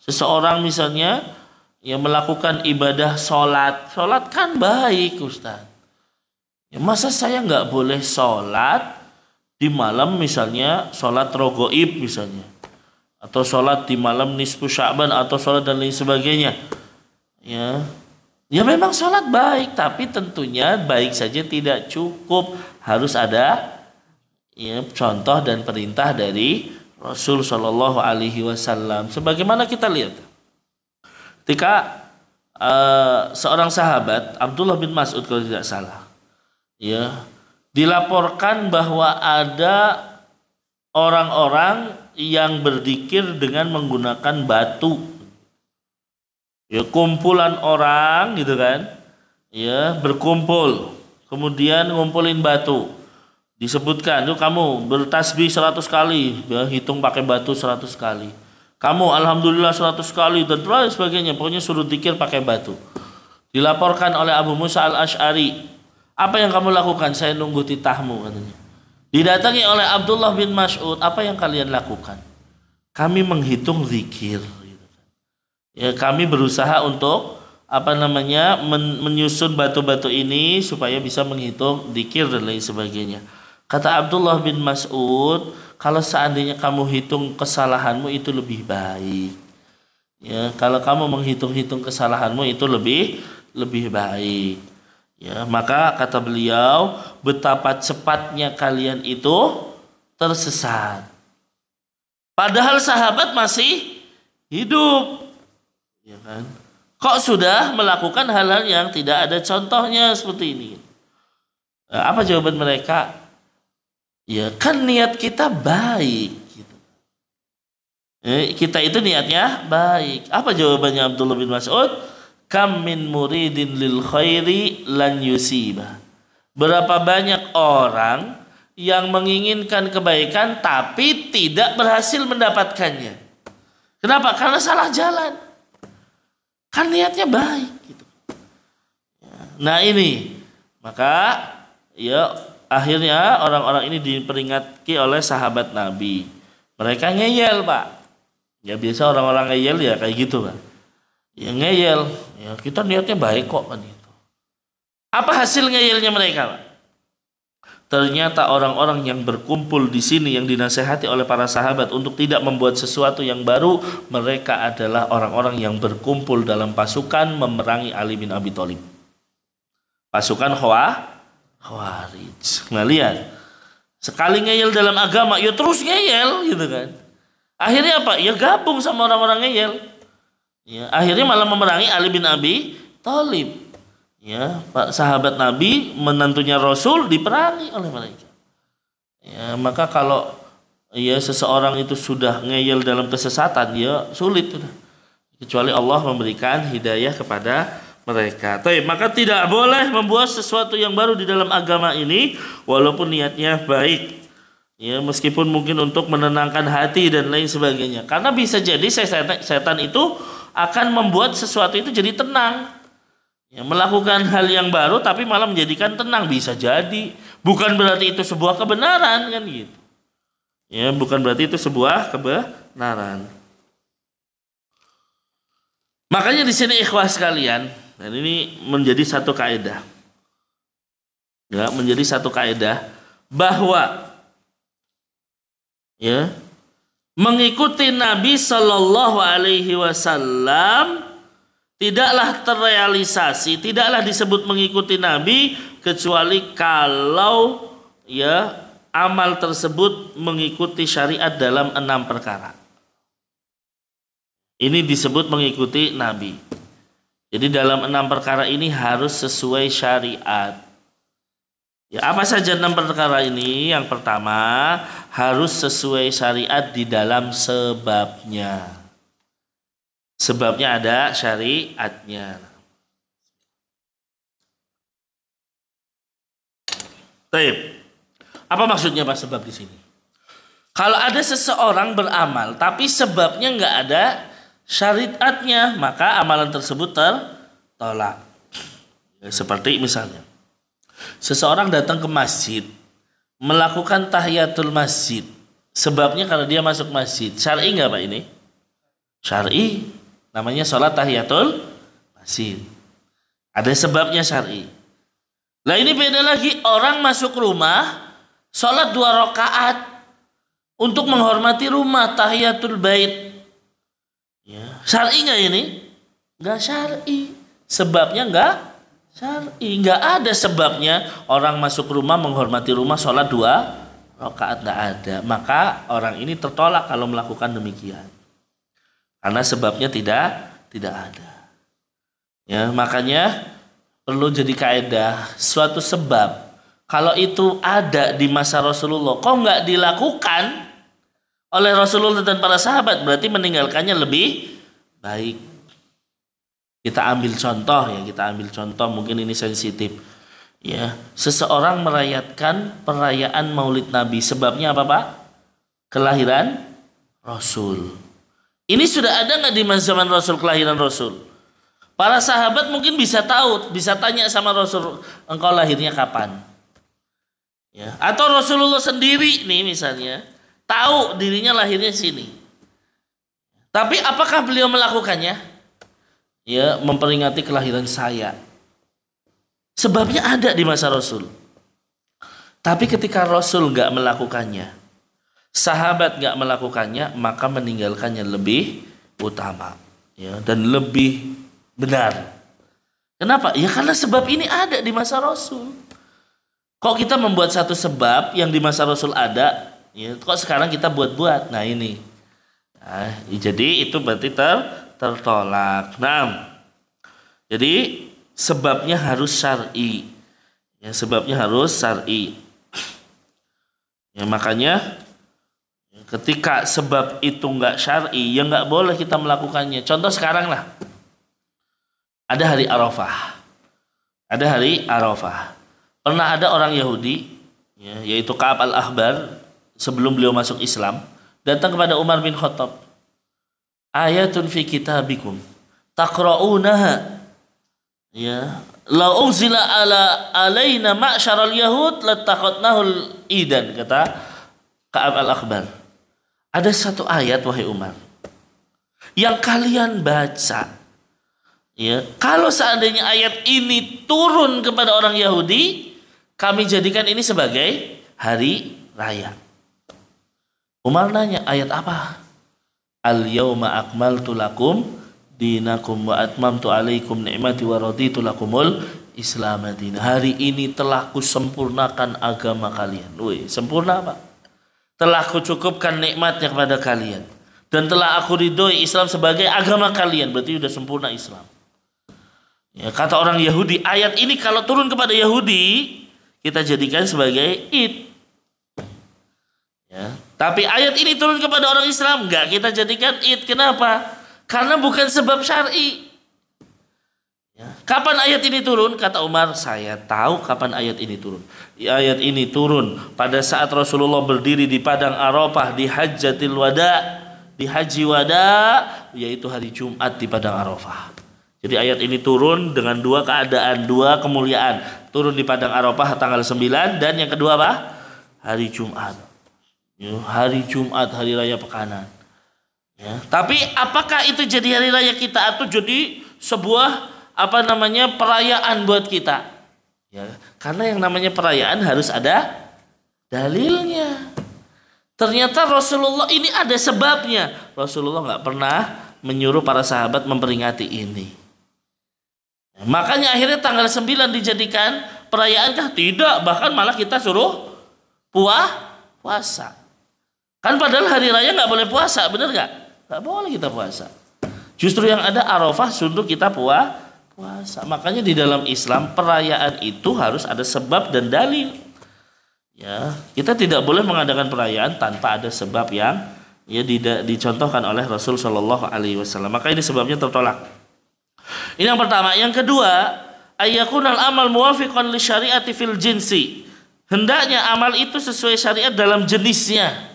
Seseorang misalnya yang melakukan ibadah sholat kan baik Ustaz. Ya, masa saya nggak boleh sholat di malam misalnya sholat rogoib misalnya, atau sholat di malam nisfu Sya'ban atau sholat dan lain sebagainya. Ya memang sholat baik, tapi tentunya baik saja tidak cukup. Harus ada ya contoh dan perintah dari Rasul Shallallahu Alaihi Wasallam. Sebagaimana kita lihat ketika seorang sahabat Abdullah bin Mas'ud kalau tidak salah ya, dilaporkan bahwa ada orang-orang yang berzikir dengan menggunakan batu. Ya, kumpulan orang gitu kan, ya berkumpul, kemudian ngumpulin batu. Disebutkan, tuh kamu bertasbih 100 kali, ya, hitung pakai batu 100 kali. Kamu alhamdulillah 100 kali dan lain sebagainya. Pokoknya suruh zikir pakai batu. Dilaporkan oleh Abu Musa al-Asy'ari, apa yang kamu lakukan? Saya nunggu titahmu katanya. Didatangi oleh Abdullah bin Mas'ud, apa yang kalian lakukan? Kami menghitung zikir. Ya, kami berusaha untuk menyusun batu-batu ini supaya bisa menghitung zikir dan lain sebagainya. Kata Abdullah bin Mas'ud, kalau seandainya kamu hitung kesalahanmu itu lebih baik. Ya, kalau kamu menghitung-hitung kesalahanmu itu lebih baik. Ya, maka kata beliau, betapa cepatnya kalian itu tersesat. Padahal sahabat masih hidup. Ya kan? Kok sudah melakukan hal-hal yang tidak ada contohnya seperti ini? Apa jawaban mereka? Ya kan niat kita baik gitu. Kita itu niatnya baik. Apa jawabannya Abdullah bin Mas'ud? Kam min muridin lil khairi lan yusiba. Berapa banyak orang yang menginginkan kebaikan tapi tidak berhasil mendapatkannya. Kenapa? Karena salah jalan. Kan niatnya baik gitu. Nah ini, maka ya akhirnya orang-orang ini diperingati oleh sahabat Nabi. Mereka ngeyel, Pak. Ya biasa orang-orang ngeyel ya kayak gitu kan. Ya ngeyel, ya kita niatnya baik kok kan itu. Apa hasil ngeyelnya mereka, Pak? Ternyata orang-orang yang berkumpul di sini yang dinasehati oleh para sahabat untuk tidak membuat sesuatu yang baru, mereka adalah orang-orang yang berkumpul dalam pasukan memerangi Ali bin Abi Thalib. Pasukan Khawarij. Nah lihat, sekali ngeyel dalam agama, ya terus ngeyel gitu kan. Akhirnya apa? Ya gabung sama orang-orang ngeyel. Ya, akhirnya malah memerangi Ali bin Abi Thalib. Ya, Pak sahabat Nabi, menantunya Rasul diperangi oleh mereka. Ya, maka kalau ya seseorang itu sudah ngeyel dalam kesesatan, ya sulit kecuali Allah memberikan hidayah kepada mereka. Maka tidak boleh membuat sesuatu yang baru di dalam agama ini walaupun niatnya baik. Ya, meskipun mungkin untuk menenangkan hati dan lain sebagainya. Karena bisa jadi setan itu akan membuat sesuatu itu jadi tenang. Ya, melakukan hal yang baru tapi malah menjadikan tenang, bisa jadi. Bukan berarti itu sebuah kebenaran kan gitu. Ya, bukan berarti itu sebuah kebenaran. Makanya di sini ikhwah sekalian, dan ini menjadi satu kaidah. Ya, menjadi satu kaidah bahwa ya, mengikuti Nabi Shallallahu Alaihi Wasallam tidaklah terrealisasi, tidaklah disebut mengikuti Nabi kecuali kalau ya amal tersebut mengikuti syariat dalam 6 perkara. Ini disebut mengikuti Nabi. Jadi dalam 6 perkara ini harus sesuai syariat. Ya, apa saja 6 perkara ini? Yang pertama, harus sesuai syariat di dalam sebabnya. Sebabnya ada syariatnya. Baik. Apa maksudnya Pak sebab di sini? Kalau ada seseorang beramal tapi sebabnya nggak ada syariatnya, maka amalan tersebut tertolak. Ya, seperti misalnya seseorang datang ke masjid, melakukan tahiyatul masjid. Sebabnya kalau dia masuk masjid, syar'i nggak Pak ini? Syar'i, namanya sholat tahiyatul masjid. Ada sebabnya syar'i. Nah ini beda lagi, orang masuk rumah, sholat 2 rakaat untuk menghormati rumah, tahiyatul bait. Ya. Syar'i nggak ini? Nggak syar'i. Sebabnya nggak syar'i, nggak ada sebabnya orang masuk rumah menghormati rumah sholat 2 rakaat, nggak ada. Maka orang ini tertolak kalau melakukan demikian, karena sebabnya tidak ada. Ya, makanya perlu jadi kaidah suatu sebab kalau itu ada di masa Rasulullah, kok nggak dilakukan oleh Rasulullah dan para sahabat, berarti meninggalkannya lebih baik. Kita ambil contoh, mungkin ini sensitif. Ya, seseorang merayakan perayaan Maulid Nabi, sebabnya apa Pak? Kelahiran Rasul. Ini sudah ada nggak di zaman Rasul kelahiran Rasul? Para sahabat mungkin bisa tahu, bisa tanya sama Rasul, engkau lahirnya kapan? Ya, atau Rasulullah sendiri nih misalnya tahu dirinya lahirnya sini. Tapi apakah beliau melakukannya? Ya, memperingati kelahiran saya. Sebabnya ada di masa Rasul. Tapi ketika Rasul nggak melakukannya, sahabat nggak melakukannya, maka meninggalkannya lebih utama, ya, dan lebih benar. Kenapa? Ya karena sebab ini ada di masa Rasul. Kok kita membuat satu sebab yang di masa Rasul ada, ya, kok sekarang kita buat-buat? Nah ini. Nah, jadi itu berarti tertolak. Nah, jadi sebabnya harus syar'i. Ya, sebabnya harus syar'i. Ya, makanya ketika sebab itu nggak syar'i, ya nggak boleh kita melakukannya. Contoh sekarang lah, ada hari Arafah. Ada hari Arafah. Pernah ada orang Yahudi, ya, yaitu Ka'ab al-Ahbar, sebelum beliau masuk Islam, datang kepada Umar bin Khattab. Ayatun fi kitabikum taqra'unaha, ya, la unzila alaina ma'syaral yahud latakhadnahul idan, kata Ka'ab al-Akhbar. Ada satu ayat wahai Umar yang kalian baca, ya, kalau seandainya ayat ini turun kepada orang Yahudi, kami jadikan ini sebagai hari raya. Umar nanya, ayat apa? Al-yawma akmaltu lakum dinakum wa atmamtu alaikum ni'mati wa raditu lakumul Islam madinah. Hari ini telah kusempurnakan agama kalian. Wih, sempurna apa? Telah kucukupkan nikmatnya kepada kalian dan telah aku ridhoi Islam sebagai agama kalian. Berarti sudah sempurna Islam. Ya, kata orang Yahudi, ayat ini kalau turun kepada Yahudi, kita jadikan sebagai Id. Ya. Tapi ayat ini turun kepada orang Islam, enggak kita jadikan Id. Kenapa? Karena bukan sebab syar'i. Ya. Kapan ayat ini turun? Kata Umar, saya tahu kapan ayat ini turun. Ayat ini turun pada saat Rasulullah berdiri di padang Arafah di Hajjatil Wada, di haji wada, yaitu hari Jumat di Padang Arafah. Jadi ayat ini turun dengan dua keadaan, dua kemuliaan. Turun di Padang Arafah tanggal 9, dan yang kedua apa? Hari Jumat. Ya, hari Jumat, hari raya pekanan. Ya. Tapi apakah itu jadi hari raya kita atau jadi sebuah perayaan buat kita? Ya, karena yang namanya perayaan harus ada dalilnya. Ternyata Rasulullah ini ada sebabnya. Rasulullah nggak pernah menyuruh para sahabat memperingati ini. Makanya akhirnya tanggal 9 dijadikan perayaan kah? Tidak, bahkan malah kita suruh puasa. Kan padahal hari raya nggak boleh puasa, bener nggak? Nggak boleh kita puasa. Justru yang ada Arafah untuk kita puasa. Makanya di dalam Islam perayaan itu harus ada sebab dan dalil. Ya, kita tidak boleh mengadakan perayaan tanpa ada sebab yang dicontohkan oleh Rasul Shallallahu Alaihi Wasallam. Maka ini sebabnya tertolak. Ini yang pertama. Yang kedua, ayyakunal amal muwafiqan li syariati fil jinsi. Hendaknya amal itu sesuai syariat dalam jenisnya.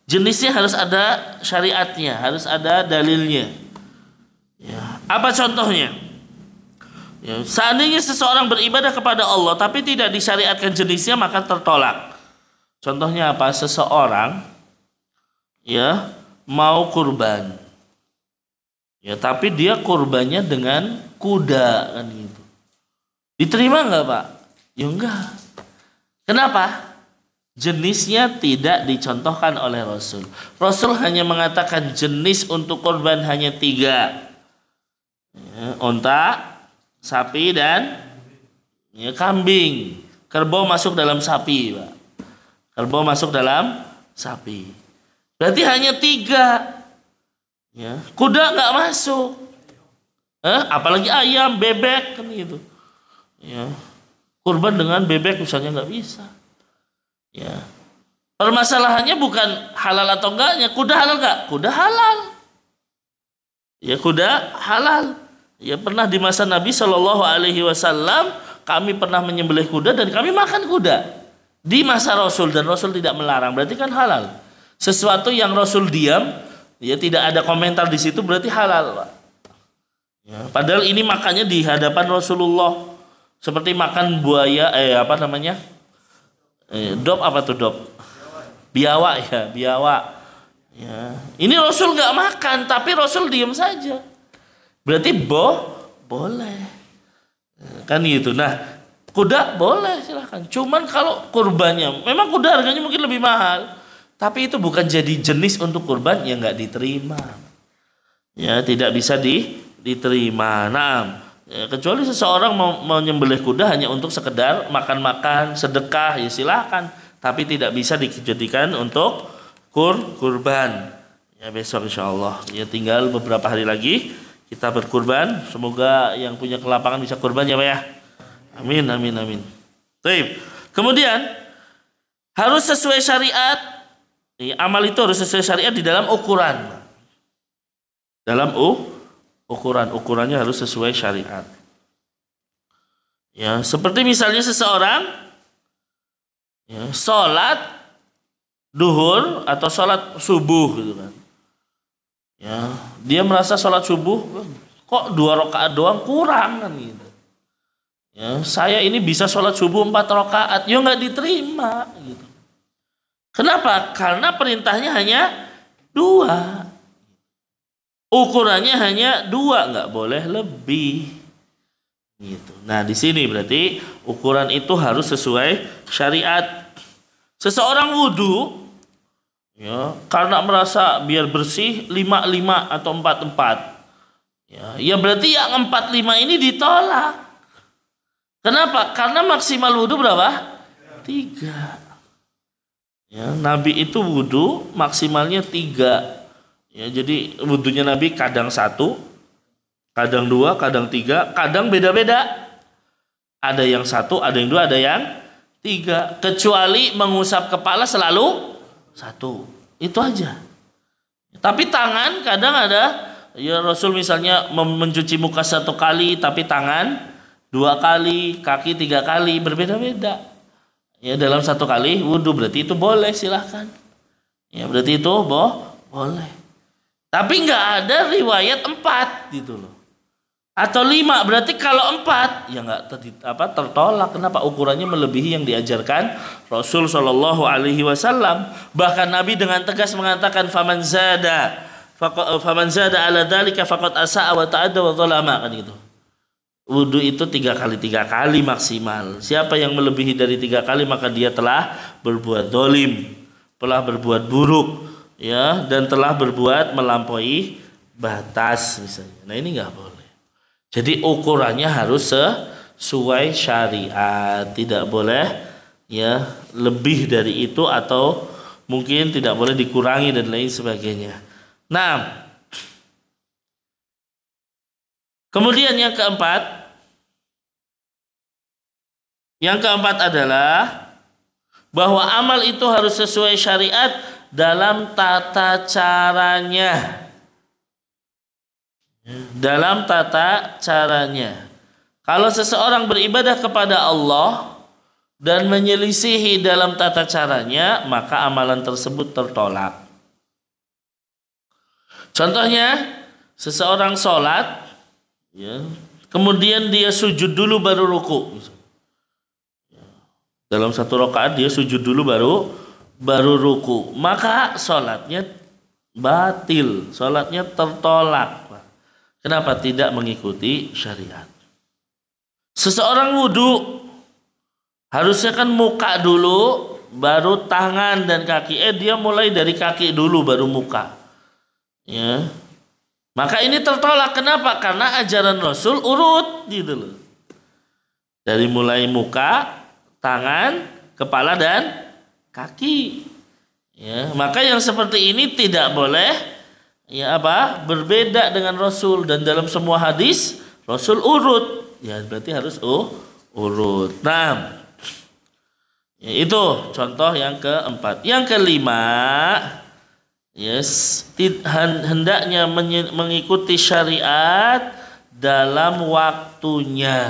Jenisnya harus ada syariatnya, harus ada dalilnya. Ya. Apa contohnya? Ya, seandainya seseorang beribadah kepada Allah tapi tidak disyariatkan jenisnya, maka tertolak. Contohnya apa? Seseorang mau kurban. Ya, tapi dia kurbannya dengan kuda kan gitu. Diterima enggak, Pak? Ya enggak. Kenapa? Jenisnya tidak dicontohkan oleh Rasul. Rasul hanya mengatakan jenis untuk kurban hanya 3. Ya, onta, sapi, dan kambing. Kerbau masuk dalam sapi, Pak. Kerbau masuk dalam sapi. Berarti hanya 3. Ya, kuda nggak masuk. Apalagi ayam, bebek kan gitu. Ya, kurban dengan bebek misalnya nggak bisa. Ya, permasalahannya bukan halal atau enggaknya. Kuda halal nggak? Kuda halal. Ya, kuda halal. Ya, pernah di masa Nabi Shallallahu Alaihi Wasallam kami pernah menyembelih kuda dan kami makan kuda di masa Rasul, dan Rasul tidak melarang, berarti kan halal. Sesuatu yang Rasul diam, ya tidak ada komentar di situ, berarti halal, Pak. Ya, padahal ini makannya di hadapan Rasulullah, seperti makan buaya, dop apa tuh dop? Biawak ya, biawak. Ya, ini Rasul nggak makan, tapi Rasul diam saja. Berarti boleh. Kan gitu. Nah, kuda boleh silahkan. Cuman kalau kurbannya, memang kuda harganya mungkin lebih mahal, tapi itu bukan jadi jenis untuk kurban, ya nggak diterima. Ya, tidak bisa diterima. Nah, ya, kecuali seseorang mau menyembelih kuda hanya untuk sekedar makan-makan, sedekah, ya silahkan. Tapi tidak bisa dijadikan untuk kurban. Ya, besok insyaallah. Ya, tinggal beberapa hari lagi kita berkurban. Semoga yang punya kelapangan bisa kurban ya Pak ya. Amin, amin, amin. Baik. Kemudian harus sesuai syariat. Amal itu harus sesuai syariat di dalam ukuran. Dalam ukurannya harus sesuai syariat. Ya, seperti misalnya seseorang sholat duhur atau sholat subuh gitu kan. Ya, dia merasa sholat subuh kok 2 rakaat doang kurang kan gitu. Ya, saya ini bisa sholat subuh 4 rakaat, ya nggak diterima gitu. Kenapa? Karena perintahnya hanya 2, ukurannya hanya 2, nggak boleh lebih gitu. Nah, di sini berarti ukuran itu harus sesuai syariat. Seseorang wudu, ya, karena merasa biar bersih 5-5 atau 4-4. Ya berarti yang 4-5 ini ditolak. Kenapa? Karena maksimal wudu berapa? 3. Ya, Nabi itu wudu maksimalnya 3. Ya, jadi wudunya Nabi kadang 1, kadang 2, kadang 3, kadang beda-beda. Ada yang 1, ada yang 2, ada yang 3. Kecuali mengusap kepala selalu 1. Itu aja. Tapi tangan kadang ada, ya Rasul misalnya mencuci muka 1 kali, tapi tangan 2 kali, kaki 3 kali, berbeda-beda. Ya, dalam 1 kali wudu, berarti itu boleh, silahkan. Ya, berarti itu boleh. Tapi nggak ada riwayat 4 gitu loh. Atau 5, berarti kalau 4 ya nggak tertolak. Kenapa? Ukurannya melebihi yang diajarkan Rasul Shallallahu Alaihi Wasallam. Bahkan Nabi dengan tegas mengatakan faman zada ala dzalika faqad asa'a wa ta'adda wa zalama, kan gitu. Wudu itu 3 kali maksimal. Siapa yang melebihi dari 3 kali maka dia telah berbuat dolim, telah berbuat buruk, ya, dan telah berbuat melampaui batas misalnya. Nah ini nggak boleh. Jadi ukurannya harus sesuai syariat, tidak boleh ya lebih dari itu atau mungkin tidak boleh dikurangi dan lain sebagainya. Nah, kemudian yang keempat adalah bahwa amal itu harus sesuai syariat dalam tata caranya. Dalam tata caranya. Kalau seseorang beribadah kepada Allah dan menyelisihi dalam tata caranya, maka amalan tersebut tertolak. Contohnya, seseorang sholat, ya, kemudian dia sujud dulu baru ruku. Dalam 1 rakaat dia sujud dulu baru ruku, maka sholatnya batil, sholatnya tertolak. Kenapa? Tidak mengikuti syariat. Seseorang wudu harusnya kan muka dulu baru tangan dan kaki. Dia mulai dari kaki dulu baru muka. Ya. Maka ini tertolak. Kenapa? Karena ajaran Rasul urut gitu loh. Dari mulai muka, tangan, kepala dan kaki. Ya, maka yang seperti ini tidak boleh berbeda dengan Rasul, dan dalam semua hadis Rasul urut, ya berarti harus urut. Nah, ya, itu contoh yang keempat. Yang kelima, hendaknya mengikuti syariat dalam waktunya.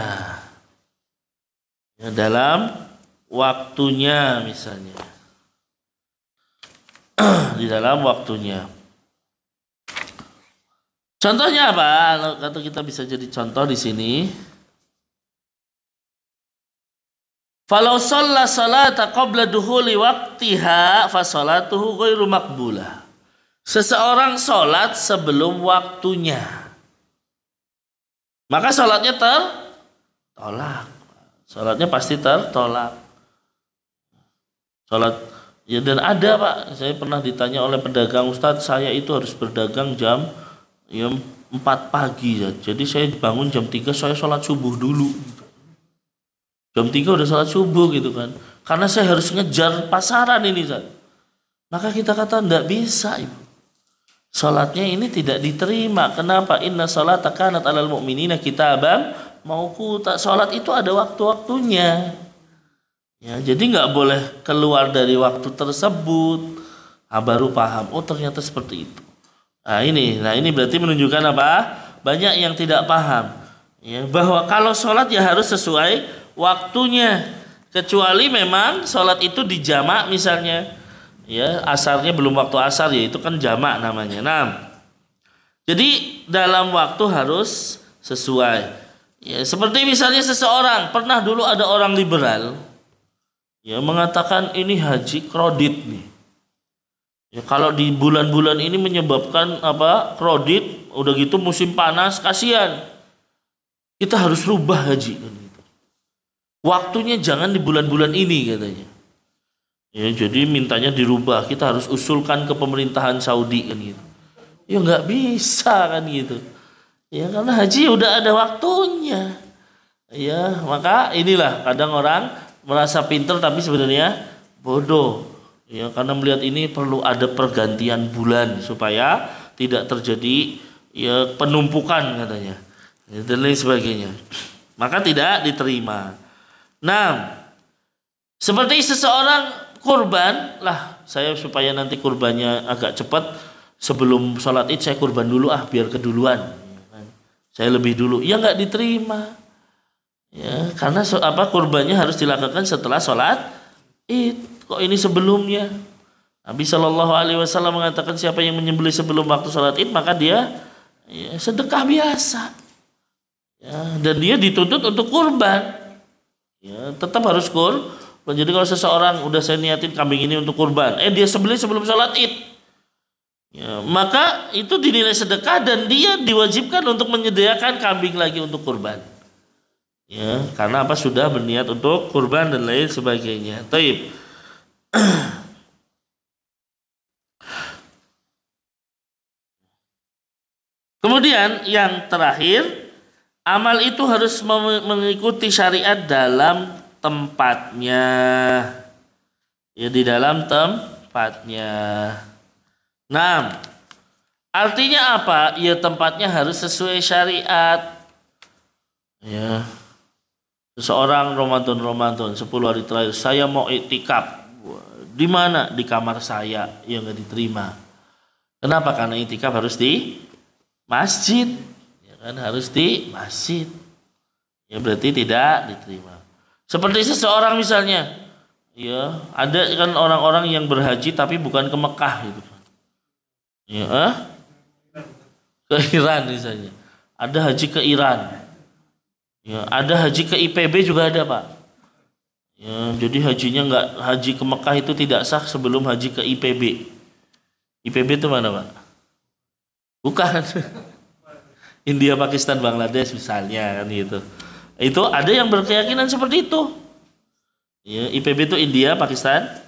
Ya, dalam waktunya misalnya. Di dalam waktunya. Contohnya apa? Atau kita bisa jadi contoh di sini. Falau shalla salata qabla duhuli waqtiha fa salatuhu ghairu maqbulah. Seseorang salat sebelum waktunya, maka salatnya tertolak. Salatnya pasti tertolak. Salat ya, dan ada Pak, saya pernah ditanya oleh pedagang, Ustadz, saya itu harus berdagang jam 4 pagi ya. Jadi saya bangun jam 3, saya sholat subuh dulu. Jam 3 udah sholat subuh gitu kan. Karena saya harus ngejar pasaran ini. Maka kita kata enggak bisa Ibu. Sholatnya ini tidak diterima. Kenapa? Inna sholata kanat alal mu'minina kitaban mauquta. Sholat itu ada waktu-waktunya. Ya, jadi nggak boleh keluar dari waktu tersebut. Baru paham. Oh ternyata seperti itu. Nah ini berarti menunjukkan apa? Banyak yang tidak paham. Ya, bahwa kalau sholat ya harus sesuai waktunya. Kecuali memang sholat itu dijamak misalnya. Ya, asarnya belum waktu asar, ya itu kan jamak namanya. Nah, jadi dalam waktu harus sesuai. Ya, seperti misalnya seseorang, pernah dulu ada orang liberal ya mengatakan ini haji kredit nih. Ya, kalau di bulan-bulan ini menyebabkan kredit, udah gitu musim panas, kasihan. Kita harus rubah haji kan gitu. Waktunya jangan di bulan-bulan ini katanya. Ya, jadi mintanya dirubah. Kita harus usulkan ke pemerintahan Saudi kan gitu. Ya nggak bisa kan gitu. Ya karena haji udah ada waktunya. Ya, maka inilah kadang orang merasa pintar tapi sebenarnya bodoh. Ya, karena melihat ini perlu ada pergantian bulan supaya tidak terjadi ya penumpukan katanya. Ya, dan lain sebagainya. Maka tidak diterima. Nah, seperti seseorang kurban, lah saya supaya nanti kurbannya agak cepat, sebelum sholat Id saya kurban dulu biar keduluan. Saya lebih dulu. Ya nggak diterima. Ya, karena kurbannya harus dilakukan setelah sholat Id. Kok ini sebelumnya? Nabi Shallallahu Alaihi Wasallam mengatakan siapa yang menyembelih sebelum waktu sholat id maka dia sedekah biasa. Dan dia dituntut untuk kurban. Tetap harus kurban. Jadi kalau seseorang udah saya niatin kambing ini untuk kurban, dia sembelih sebelum sholat id, maka itu dinilai sedekah dan dia diwajibkan untuk menyediakan kambing lagi untuk kurban. Karena apa? Sudah berniat untuk kurban dan lain sebagainya. Taib. Kemudian yang terakhir, amal itu harus mengikuti syariat dalam tempatnya. Di dalam tempatnya. Nah, artinya apa? Tempatnya harus sesuai syariat. Seseorang Ramadan 10 hari terakhir saya mau iktikaf. Di mana? Di kamar saya. Nggak diterima. Kenapa? Karena iktikaf harus di masjid, harus di masjid, berarti tidak diterima. Seperti seseorang misalnya, ada kan orang-orang yang berhaji tapi bukan ke Mekah gitu, ke Iran misalnya, ada haji ke Iran, ada haji ke IPB juga ada Pak, jadi hajinya nggak, haji ke Mekah itu tidak sah sebelum haji ke IPB. IPB itu mana Pak? Bukan. India, Pakistan, Bangladesh misalnya kan gitu. Itu ada yang berkeyakinan seperti itu. IPB itu India, Pakistan,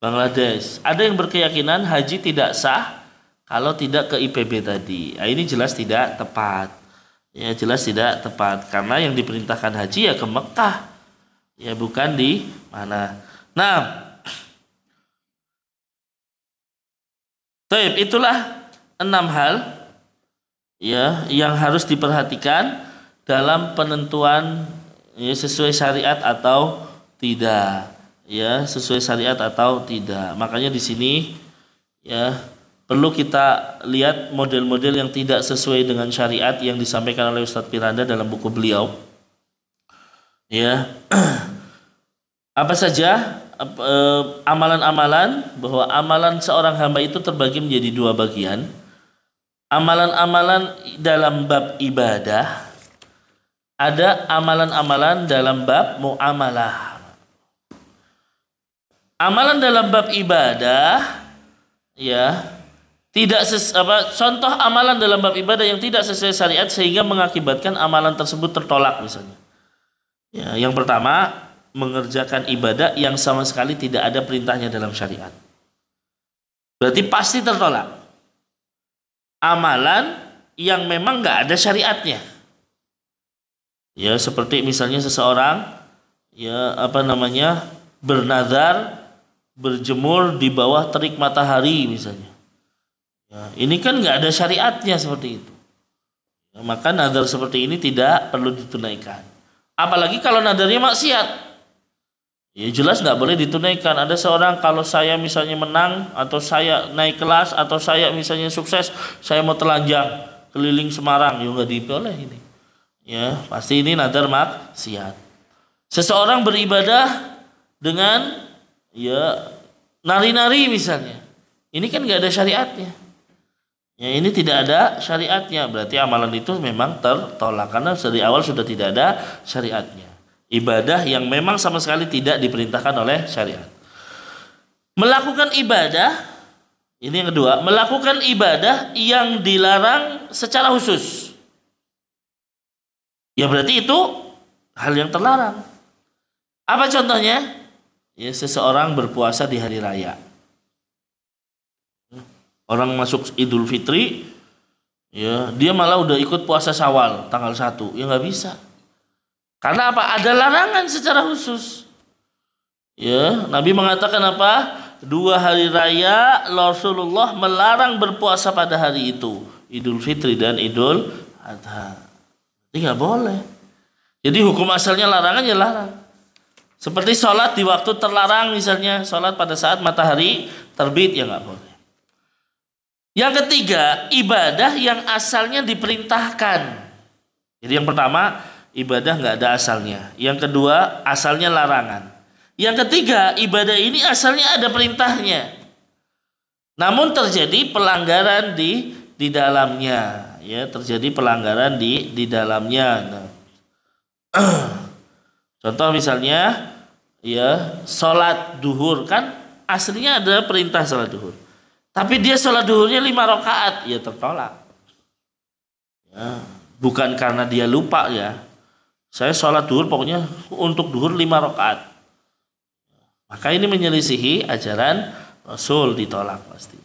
Bangladesh. Ada yang berkeyakinan haji tidak sah kalau tidak ke IPB tadi. Ini jelas tidak tepat. Jelas tidak tepat karena yang diperintahkan haji ke Mekah. Bukan di mana. Nah, taib, itulah 6 hal yang harus diperhatikan dalam penentuan sesuai syariat atau tidak, sesuai syariat atau tidak. Makanya di sini perlu kita lihat model-model yang tidak sesuai dengan syariat yang disampaikan oleh Ustadz Piranda dalam buku beliau. Apa saja amalan-amalan, bahwa amalan seorang hamba itu terbagi menjadi 2 bagian. Amalan-amalan dalam bab ibadah, ada amalan-amalan dalam bab muamalah. Amalan dalam bab ibadah tidak contoh amalan dalam bab ibadah yang tidak sesuai syariat sehingga mengakibatkan amalan tersebut tertolak misalnya. Yang pertama, mengerjakan ibadah yang sama sekali tidak ada perintahnya dalam syariat. Berarti pasti tertolak. Amalan yang memang nggak ada syariatnya. Seperti misalnya seseorang bernazar berjemur di bawah terik matahari misalnya. Ini kan nggak ada syariatnya seperti itu. Maka nazar seperti ini tidak perlu ditunaikan. Apalagi kalau nazarnya maksiat. Jelas nggak boleh ditunaikan. Ada seorang, kalau saya misalnya menang atau saya naik kelas atau saya misalnya sukses, saya mau telanjang keliling Semarang, nggak diboleh ini. Pasti ini nazar maksiat. Seseorang beribadah dengan nari-nari misalnya, ini kan nggak ada syariatnya. Ini tidak ada syariatnya, berarti amalan itu memang tertolak karena dari awal sudah tidak ada syariatnya. Ibadah yang memang sama sekali tidak diperintahkan oleh syariat. Melakukan ibadah, ini yang kedua, melakukan ibadah yang dilarang secara khusus. Berarti itu hal yang terlarang. Apa contohnya? Seseorang berpuasa di hari raya. Orang masuk Idul Fitri, dia malah udah ikut puasa Syawal tanggal 1. Nggak bisa. Karena apa? Ada larangan secara khusus. Nabi mengatakan apa? 2 hari raya Rasulullah melarang berpuasa pada hari itu, Idul Fitri dan Idul Adha. Jadi nggak boleh. Jadi hukum asalnya larangan larang. Seperti sholat di waktu terlarang misalnya, sholat pada saat matahari terbit nggak boleh. Yang ketiga, ibadah yang asalnya diperintahkan. Jadi yang pertama, ibadah nggak ada asalnya. Yang kedua, asalnya larangan. Yang ketiga, ibadah ini asalnya ada perintahnya. Namun terjadi pelanggaran di dalamnya, ya, terjadi pelanggaran di dalamnya. Nah, contoh misalnya, ya, sholat duhur kan aslinya ada perintah sholat duhur, tapi dia sholat duhurnya 5 rakaat, ya tertolak. Ya, bukan karena dia lupa, ya. Saya sholat duhur pokoknya untuk duhur 5 rakaat. Maka ini menyelisihi ajaran Rasul, ditolak pasti.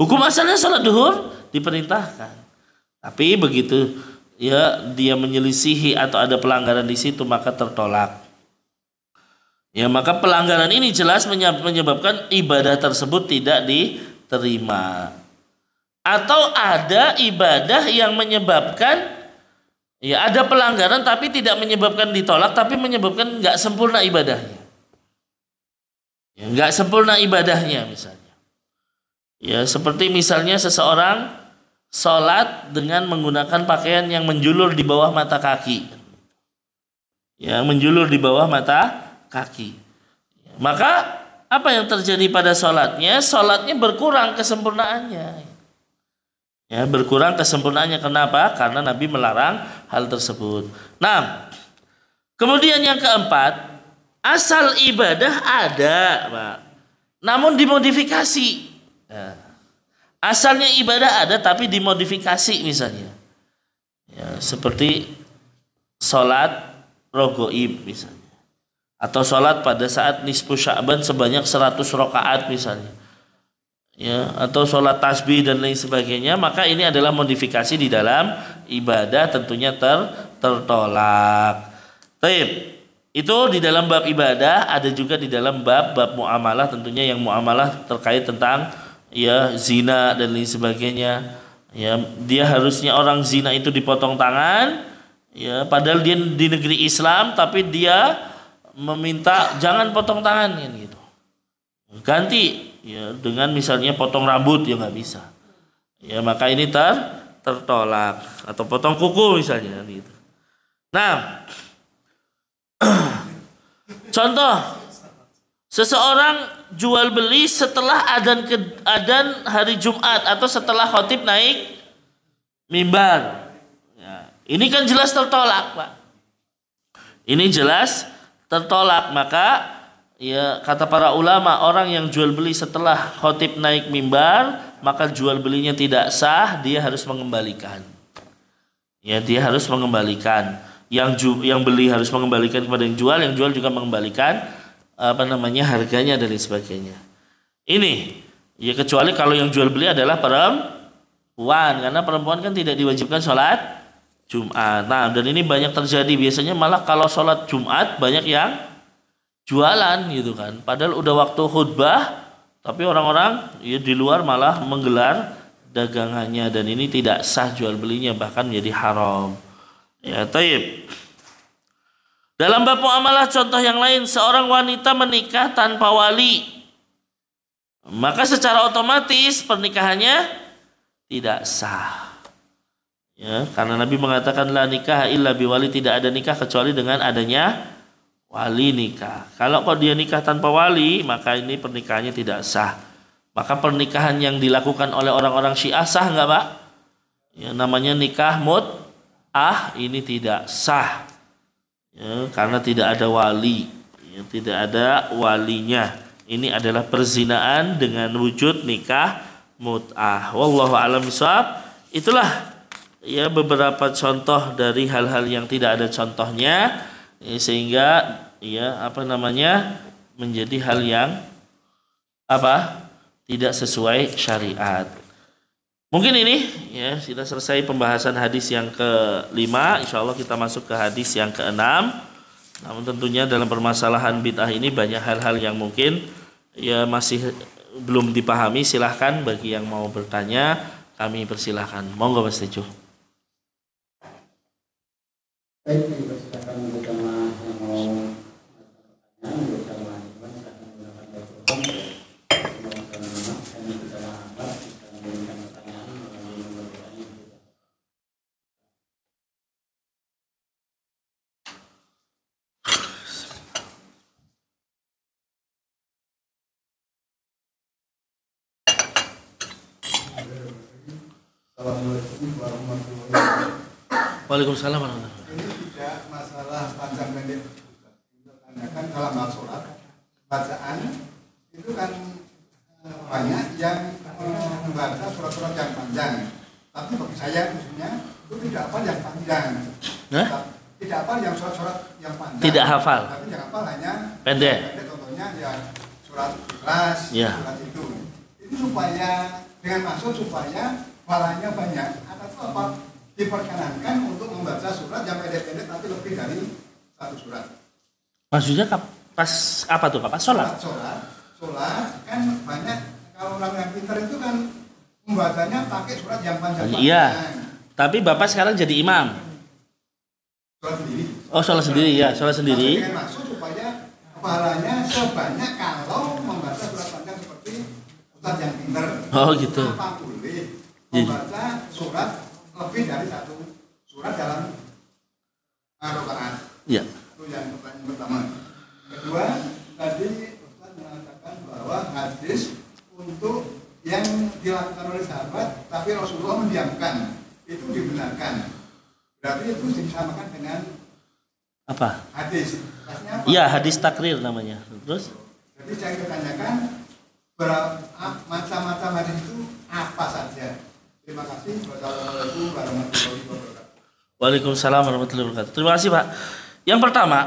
Hukum asalnya sholat duhur diperintahkan. Tapi begitu ya dia menyelisihi atau ada pelanggaran di situ maka tertolak. Ya, maka pelanggaran ini jelas menyebabkan ibadah tersebut tidak diterima. Atau ada ibadah yang menyebabkan ya ada pelanggaran tapi tidak menyebabkan ditolak, tapi menyebabkan nggak sempurna ibadahnya. Ya, nggak sempurna ibadahnya misalnya. Ya, seperti misalnya seseorang sholat dengan menggunakan pakaian yang menjulur di bawah mata kaki. Ya, menjulur di bawah mata kaki. Ya, maka apa yang terjadi pada sholatnya? Sholatnya berkurang kesempurnaannya. Ya, berkurang kesempurnaannya. Kenapa? Karena Nabi melarang hal tersebut. Nah, kemudian yang keempat, asal ibadah ada, Pak, namun dimodifikasi. Nah, asalnya ibadah ada tapi dimodifikasi misalnya. Ya, seperti sholat rogoib misalnya. Atau sholat pada saat nisfu Sya'ban sebanyak 100 rakaat misalnya. Ya, atau sholat tasbih dan lain sebagainya, maka ini adalah modifikasi di dalam ibadah, tentunya tertolak. Baik. Itu di dalam bab ibadah, ada juga di dalam bab muamalah, tentunya yang muamalah terkait tentang ya zina dan lain sebagainya. Ya, dia harusnya orang zina itu dipotong tangan, ya, padahal dia di negeri Islam tapi dia meminta jangan potong tangan kan gitu. Ganti ya dengan misalnya potong rambut, ya nggak bisa. Ya, maka ini tertolak, atau potong kuku misalnya gitu. Nah, contoh, seseorang jual beli setelah adzan hari Jumat atau setelah khatib naik mimbar. Ya, ini kan jelas tertolak, Pak. Ini jelas tertolak. Maka ya kata para ulama, orang yang jual beli setelah khatib naik mimbar, maka jual belinya tidak sah, dia harus mengembalikan. Ya, dia harus mengembalikan. Yang beli harus mengembalikan kepada yang jual juga mengembalikan harganya dan sebagainya. Ini ya kecuali kalau yang jual beli adalah perempuan, karena perempuan kan tidak diwajibkan sholat Jumat. Nah, dan ini banyak terjadi, biasanya malah kalau sholat Jumat banyak yang jualan gitu kan, padahal udah waktu khutbah tapi orang-orang ya di luar malah menggelar dagangannya, dan ini tidak sah jual belinya, bahkan menjadi haram. Ya, taib. Dalam bab muamalah contoh yang lain, seorang wanita menikah tanpa wali, maka secara otomatis pernikahannya tidak sah. Ya, karena Nabi mengatakan la nikah illa biwali, tidak ada nikah kecuali dengan adanya wali nikah. Kalau dia nikah tanpa wali, maka ini pernikahannya tidak sah. Maka pernikahan yang dilakukan oleh orang-orang Syiah sah nggak, Pak? Ya, namanya nikah ini tidak sah, ya, karena tidak ada wali, ya, tidak ada walinya. Ini adalah perzinaan dengan wujud nikah mut'ah. Wallahu a'lam bishawab. Itulah ya beberapa contoh dari hal-hal yang tidak ada contohnya, ya, sehingga ya menjadi hal yang tidak sesuai syariat. Mungkin ini ya kita selesai pembahasan hadis yang ke-5. Insyaallah kita masuk ke hadis yang ke-6. Namun tentunya dalam permasalahan bid'ah ini banyak hal-hal yang mungkin ya masih belum dipahami. Silahkan bagi yang mau bertanya, kami persilahkan. Monggo Mas Tejo. Baik, silakan bersama yang mau bertanya bersama Iman, silakan menggunakan mikrofon. Assalamualaikum warahmatullahi wabarakatuh. Waalaikumsalam warahmatullahi wabarakatuh. Ini tidak masalah panjang pendek. Kan dalam hal sholat bacaan itu kan banyak yang membaca surat-surat yang panjang. Tapi bagi saya khususnya itu tidak hafal yang panjang. Tidak hafal yang surat-surat yang panjang. Tidak hafal. Tapi yang hafal hanya pendek. Contohnya ya surat Ikhlas, surat itu. Itu supaya dengan maksud supaya pahalanya banyak. Atau apa? Diperkenankan untuk membaca surat yang pendek-pendek tapi lebih dari satu surat. Maksudnya pas apa tuh Pak? Pas sholat? Sholat kan banyak, kalau orang yang pintar itu kan membacanya pakai surat yang panjang. Iya. Tapi Bapak sekarang jadi imam. Sholat sendiri. Oh, sholat sendiri ya, sholat sendiri. Tapi dengan maksud supaya pahalanya sebanyak kalau membaca surat panjang seperti ustaz yang pintar. Oh gitu. Apa boleh membaca surat lebih dari satu surat dalam rakaat? Iya. Itu yang pertanyaan pertama. Kedua, tadi Ustaz mengatakan bahwa hadis untuk yang dilakukan oleh sahabat tapi Rasulullah mendiamkan itu dibenarkan. Berarti itu disamakan dengan apa? Hadis. Iya, hadis takrir namanya. Terus? Jadi saya bertanyakan macam-macam hadis itu apa saja. Terima kasih. Wassalamualaikum warahmatullahi wabarakatuh. Waalaikumsalam warahmatullahi wabarakatuh. Terima kasih Pak. Yang pertama,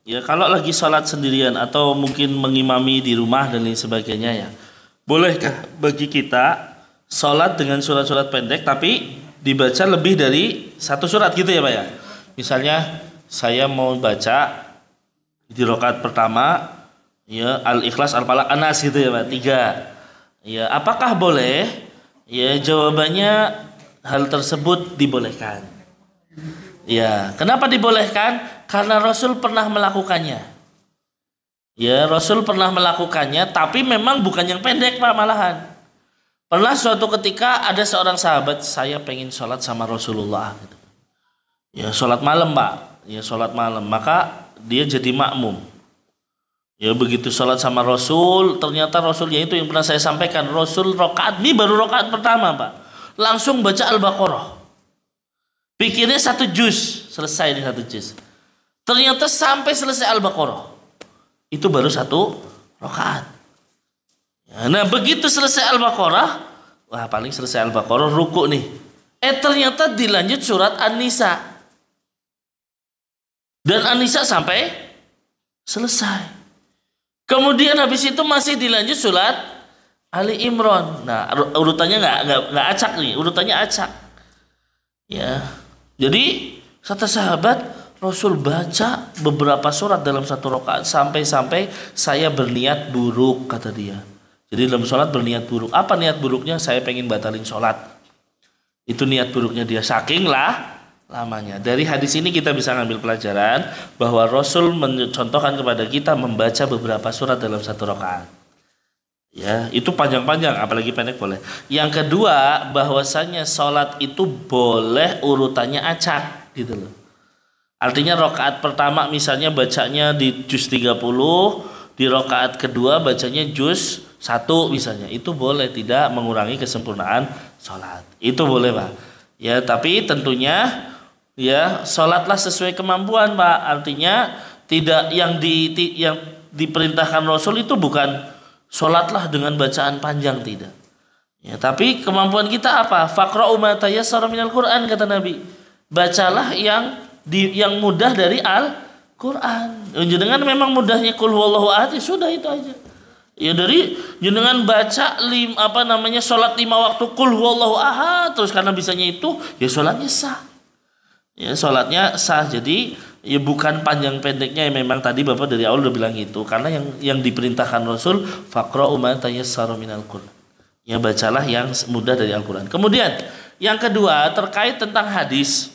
ya kalau lagi sholat sendirian atau mungkin mengimami di rumah dan lain sebagainya ya, bolehkah bagi kita sholat dengan surat-surat pendek tapi dibaca lebih dari satu surat gitu ya Pak ya? Misalnya saya mau baca di rakaat pertama ya Al-Ikhlas, Al-Falaq, An-Nas gitu ya Pak, 3. Ya, apakah boleh? Ya, jawabannya hal tersebut dibolehkan. Ya, kenapa dibolehkan? Karena Rasul pernah melakukannya. Ya, Rasul pernah melakukannya, tapi memang bukan yang pendek Pak, malahan. Pernah suatu ketika ada seorang sahabat, saya pengen sholat sama Rasulullah. Ya, sholat malam Pak. Ya, sholat malam. Maka dia jadi makmum. Ya, begitu sholat sama Rasul, ternyata Rasulnya itu yang pernah saya sampaikan. Rasul rakaat, ini baru rakaat pertama Pak. Langsung baca Al-Baqarah. Pikirnya 1 juz, selesai nih 1 juz. Ternyata sampai selesai Al-Baqarah. Itu baru 1 rakaat. Ya, nah begitu selesai Al-Baqarah, wah paling selesai Al-Baqarah ruku nih. Ternyata dilanjut surat An-Nisa. Dan An-Nisa sampai selesai. Kemudian habis itu masih dilanjut surat Ali Imran. Nah urutannya nggak acak nih, urutannya acak. Ya, jadi kata sahabat, Rasul baca beberapa surat dalam 1 rakaat sampai saya berniat buruk, kata dia. Jadi dalam sholat berniat buruk. Apa niat buruknya? Saya pengen batalin sholat. Itu niat buruknya dia, saking lamanya. Dari hadis ini kita bisa ngambil pelajaran bahwa Rasul mencontohkan kepada kita membaca beberapa surat dalam 1 rakaat. Ya, itu panjang-panjang, apalagi pendek boleh. Yang kedua, bahwasanya sholat itu boleh urutannya acak, gitu loh. Artinya rakaat pertama misalnya bacanya di juz 30, di rakaat kedua bacanya juz 1 misalnya. Itu boleh, tidak mengurangi kesempurnaan sholat. Itu boleh Pak. Ya, tapi tentunya ya sholatlah sesuai kemampuan Pak. Artinya tidak yang diperintahkan Rasul itu bukan sholatlah dengan bacaan panjang, tidak. Ya, tapi kemampuan kita apa? Faqra'u ma tayassara minal Qur'an, kata Nabi. Bacalah yang mudah dari Al-Qur'an. Jenengan memang mudahnya qul huwallahu ahad, sudah itu aja. Ya dari jenengan baca sholat 5 waktu qul huwallahu ahad terus karena bisanya itu ya sholatnya sah. Ya sholatnya sah. Jadi ya bukan panjang pendeknya yang memang tadi Bapak dari awal udah bilang itu, karena yang diperintahkan Rasul faqra'u ma tayassara minal Qur'an. Ya bacalah yang mudah dari Al-Qur'an. Kemudian yang kedua terkait tentang hadis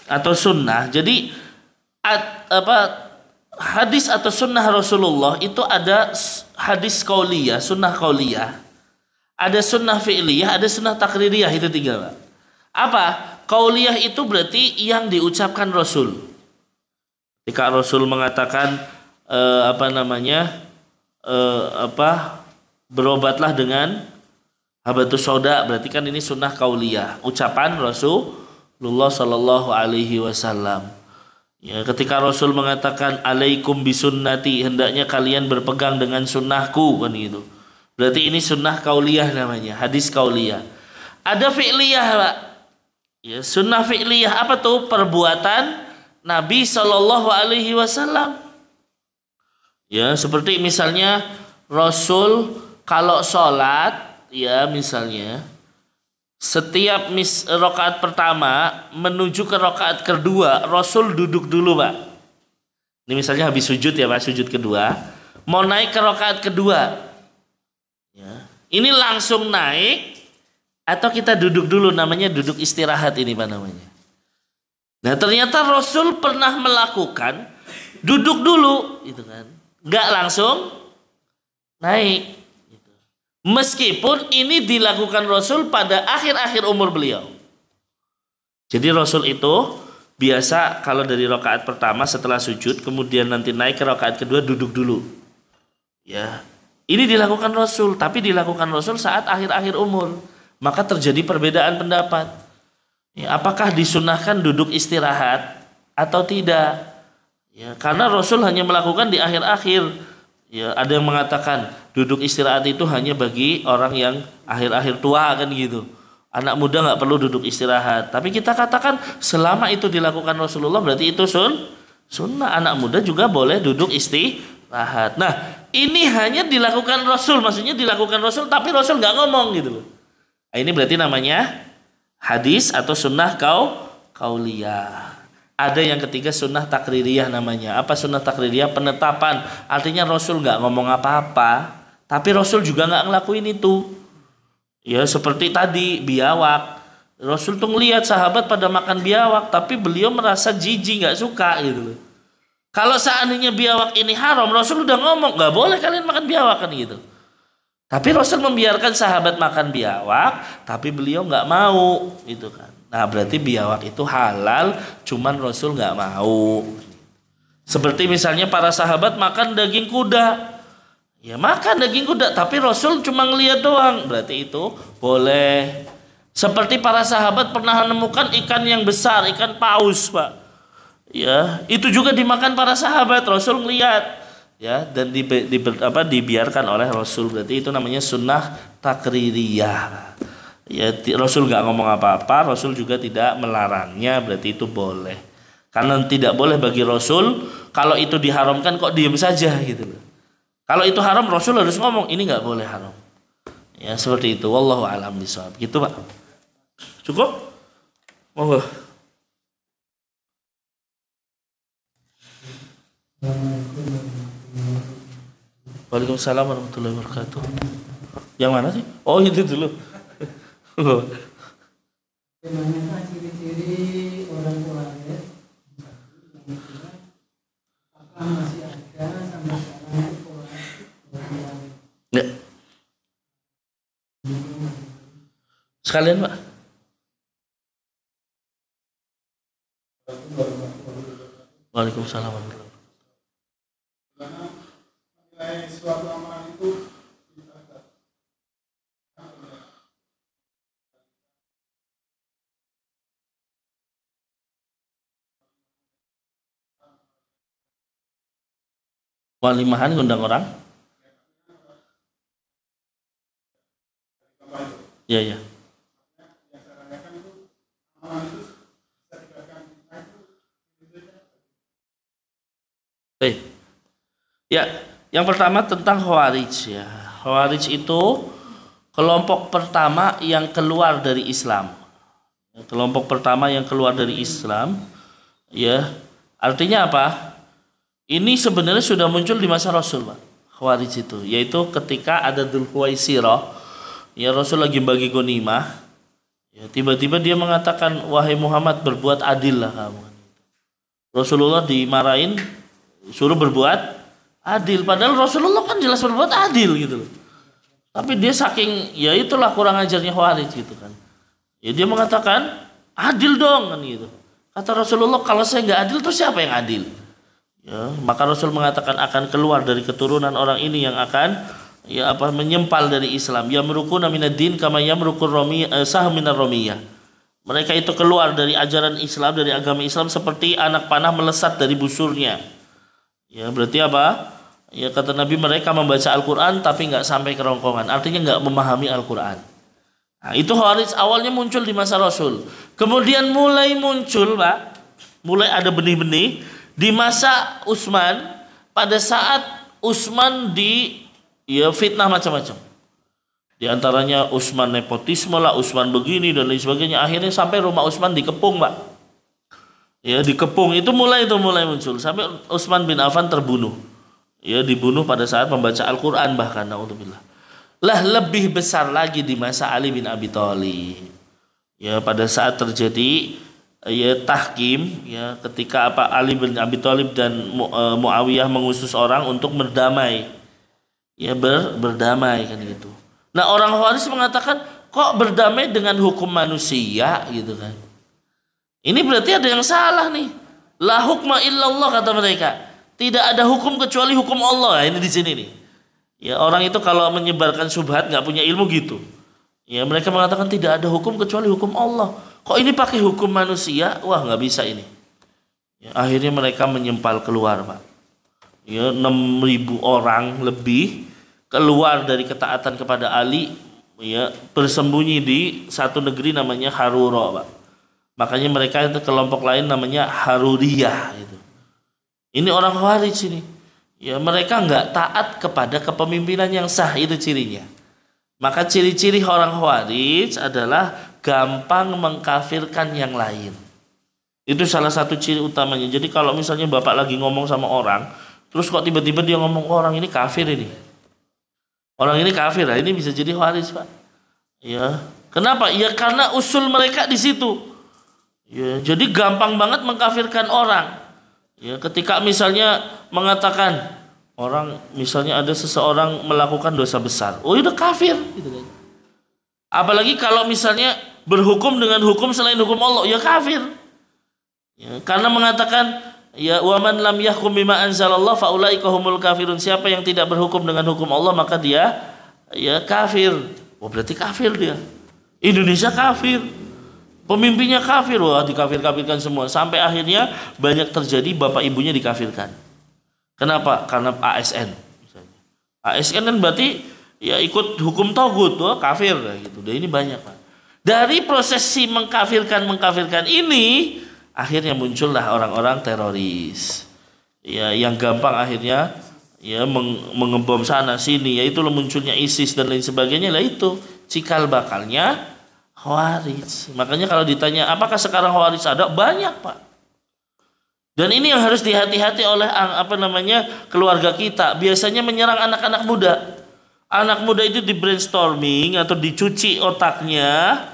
atau sunnah. Jadi hadis atau sunnah Rasulullah itu ada hadis qauliyah, sunnah qauliyah, ada sunnah fi'liyah, ada sunnah takririyah. Itu 3 Pak. Apa? Qauliyah itu berarti yang diucapkan Rasul. Ketika Rasul mengatakan berobatlah dengan Habatus sauda berarti kan ini sunnah kauliyah, ucapan Rasulullah Shallallahu Alaihi Wasallam. Ya, ketika Rasul mengatakan alaikum bisunnati, hendaknya kalian berpegang dengan sunnahku, kan gitu. Berarti ini sunnah kauliyah namanya, hadis kauliyah. Ada fi'liyah, Pak. Ya, sunnah fi'liyah apa tuh? Perbuatan Nabi Shallallahu Alaihi Wasallam. Ya, seperti misalnya Rasul kalau sholat, ya misalnya setiap rakaat pertama menuju ke rakaat kedua Rasul duduk dulu, Pak. Ini misalnya habis sujud ya Pak, sujud kedua mau naik ke rakaat kedua ya, ini langsung naik atau kita duduk dulu, namanya duduk istirahat ini Pak namanya. Nah ternyata Rasul pernah melakukan duduk dulu gitu kan, nggak langsung naik. Meskipun ini dilakukan Rasul pada akhir-akhir umur beliau. Jadi Rasul itu biasa kalau dari rakaat pertama setelah sujud, kemudian nanti naik ke rakaat kedua duduk dulu. Ya, ini dilakukan Rasul, tapi dilakukan Rasul saat akhir-akhir umur. Maka terjadi perbedaan pendapat. Ya, apakah disunahkan duduk istirahat atau tidak? Ya, karena Rasul hanya melakukan di akhir-akhir. Ya, ada yang mengatakan duduk istirahat itu hanya bagi orang yang akhir-akhir tua kan gitu. Anak muda nggak perlu duduk istirahat. Tapi kita katakan selama itu dilakukan Rasulullah berarti itu sunnah. Anak muda juga boleh duduk istirahat. Nah ini hanya dilakukan Rasul, maksudnya dilakukan Rasul tapi Rasul nggak ngomong gitu loh. Nah, ini berarti namanya hadis atau sunnah kauliyah. Ada yang ketiga sunnah takririyah namanya. Apa sunnah takririyah? Penetapan. Artinya Rasul nggak ngomong apa-apa, tapi Rasul juga nggak ngelakuin itu. Ya seperti tadi biawak. Rasul tuh ngelihat sahabat pada makan biawak, tapi beliau merasa jijik, nggak suka gitu loh. Kalau seandainya biawak ini haram, Rasul udah ngomong nggak boleh kalian makan biawak kan gitu. Tapi Rasul membiarkan sahabat makan biawak, tapi beliau nggak mau gitu kan. Nah berarti biawak itu halal, cuman Rasul nggak mau. Seperti misalnya para sahabat makan daging kuda, ya makan daging kuda, tapi Rasul cuma ngeliat doang, berarti itu boleh. Seperti para sahabat pernah menemukan ikan yang besar, ikan paus Pak, ya itu juga dimakan para sahabat, Rasul ngeliat, ya dan dibiarkan oleh Rasul, berarti itu namanya sunnah takririyah. Ya Rasul nggak ngomong apa-apa, Rasul juga tidak melarangnya, berarti itu boleh. Karena tidak boleh bagi Rasul kalau itu diharamkan kok diam saja gitu. Kalau itu haram Rasul harus ngomong ini nggak boleh haram. Ya seperti itu. Wallahu a'lam bishawab. Gitu Pak. Cukup? Monggo. Waalaikumsalam warahmatullahi wabarakatuh. Yang mana sih? Oh itu dulu. Bagaimana ciri-ciri orang tuanya? Apakah masih ada sampai sekarang orang? Ya. Sekalian Pak. Waalaikumsalam warahmatullahi wabarakatuh. Karena menilai suatu amalan itu Walimahan ngundang orang? Iya ya. Ya, yang pertama tentang Khawarij ya. Khawarij itu kelompok pertama yang keluar dari Islam. Kelompok pertama yang keluar dari Islam, ya. Artinya apa? Ini sebenarnya sudah muncul di masa Rasul, Pak. Khawarij itu, yaitu ketika ada Dzul Khuwaisirah, ya Rasul lagi bagi ghanimah, ya tiba-tiba dia mengatakan, wahai Muhammad berbuat adil lah kamu. Rasulullah dimarahin, suruh berbuat adil, padahal Rasulullah kan jelas berbuat adil gitu loh. Tapi dia saking, ya itulah kurang ajarnya Khawarij gitu kan. Ya dia mengatakan adil dong kan gitu. Kata Rasulullah, kalau saya nggak adil terus siapa yang adil? Ya, maka Rasul mengatakan akan keluar dari keturunan orang ini yang akan ya apa menyempal dari Islam. Yamrukuna minad-din kama yamrukur saham minar ramiyah. Mereka itu keluar dari ajaran Islam, dari agama Islam seperti anak panah melesat dari busurnya. Ya berarti apa? Ya kata Nabi, mereka membaca Al-Quran tapi nggak sampai kerongkongan. Artinya nggak memahami Al-Quran. Nah, itu Khawarij awalnya muncul di masa Rasul. Kemudian mulai muncul, Pak, mulai ada benih-benih di masa Utsman, pada saat Utsman ya fitnah macam-macam. Di antaranya Utsman nepotisme lah, Utsman begini dan lain sebagainya. Akhirnya sampai rumah Utsman dikepung, Pak. Ya, dikepung itu mulai muncul sampai Utsman bin Affan terbunuh. Ya, dibunuh pada saat membaca Al-Qur'an bahkan, naudzubillah. Lah lebih besar lagi di masa Ali bin Abi Thalib. Ya, pada saat terjadi ya tahkim, ya ketika apa Ali bin Abi Thalib dan Muawiyah mengutus orang untuk berdamai. Ya berdamai kan gitu. Nah, orang Khawarij mengatakan, kok berdamai dengan hukum manusia gitu kan. Ini berarti ada yang salah nih. La hukma illallah kata mereka. Tidak ada hukum kecuali hukum Allah. Nah, ini di sini nih. Ya, orang itu kalau menyebarkan syubhat nggak punya ilmu gitu. Ya, mereka mengatakan tidak ada hukum kecuali hukum Allah. Kok ini pakai hukum manusia? Wah, nggak bisa ini. Ya, akhirnya mereka menyempal keluar, Pak. Ya, 6.000 orang lebih keluar dari ketaatan kepada Ali, ya, bersembunyi di satu negeri namanya Harura, Pak. Makanya mereka itu kelompok lain namanya Haruriyah itu. Ini orang Khawarij ini. Ya, mereka nggak taat kepada kepemimpinan yang sah, itu cirinya. Maka ciri-ciri orang Khawarij adalah gampang mengkafirkan yang lain. Itu salah satu ciri utamanya. Jadi kalau misalnya Bapak lagi ngomong sama orang, terus kok tiba-tiba dia ngomong, oh, orang ini kafir ini. Orang ini kafir, lah ini bisa jadi Khawarij, Pak. Ya, kenapa? Ya karena usul mereka di situ. Ya, jadi gampang banget mengkafirkan orang. Ya, ketika misalnya mengatakan orang, misalnya ada seseorang melakukan dosa besar, oh udah kafir gitu kan. Apalagi kalau misalnya berhukum dengan hukum selain hukum Allah, ya kafir. Ya, karena mengatakan ya wa man lam yahkum bima anzalallah faulaika humul kafirun. Siapa yang tidak berhukum dengan hukum Allah maka dia ya kafir. Oh berarti kafir dia. Indonesia kafir. Pemimpinnya kafir, wah dikafir-kafirkan semua. Sampai akhirnya banyak terjadi bapak ibunya dikafirkan. Kenapa? Karena ASN. Misalnya. ASN kan berarti ya ikut hukum togut, wah kafir gitu. Dan ini banyak, Pak. Dari prosesi mengkafirkan ini, akhirnya muncullah orang-orang teroris. Ya, yang gampang akhirnya ya mengebom sana sini, yaitu munculnya ISIS dan lain sebagainya. Lah itu cikal bakalnya Khawarij. Makanya kalau ditanya apakah sekarang Khawarij ada, banyak, Pak. Dan ini yang harus dihati-hati oleh keluarga kita. Biasanya menyerang anak-anak muda. Anak muda itu di brainstorming atau dicuci otaknya,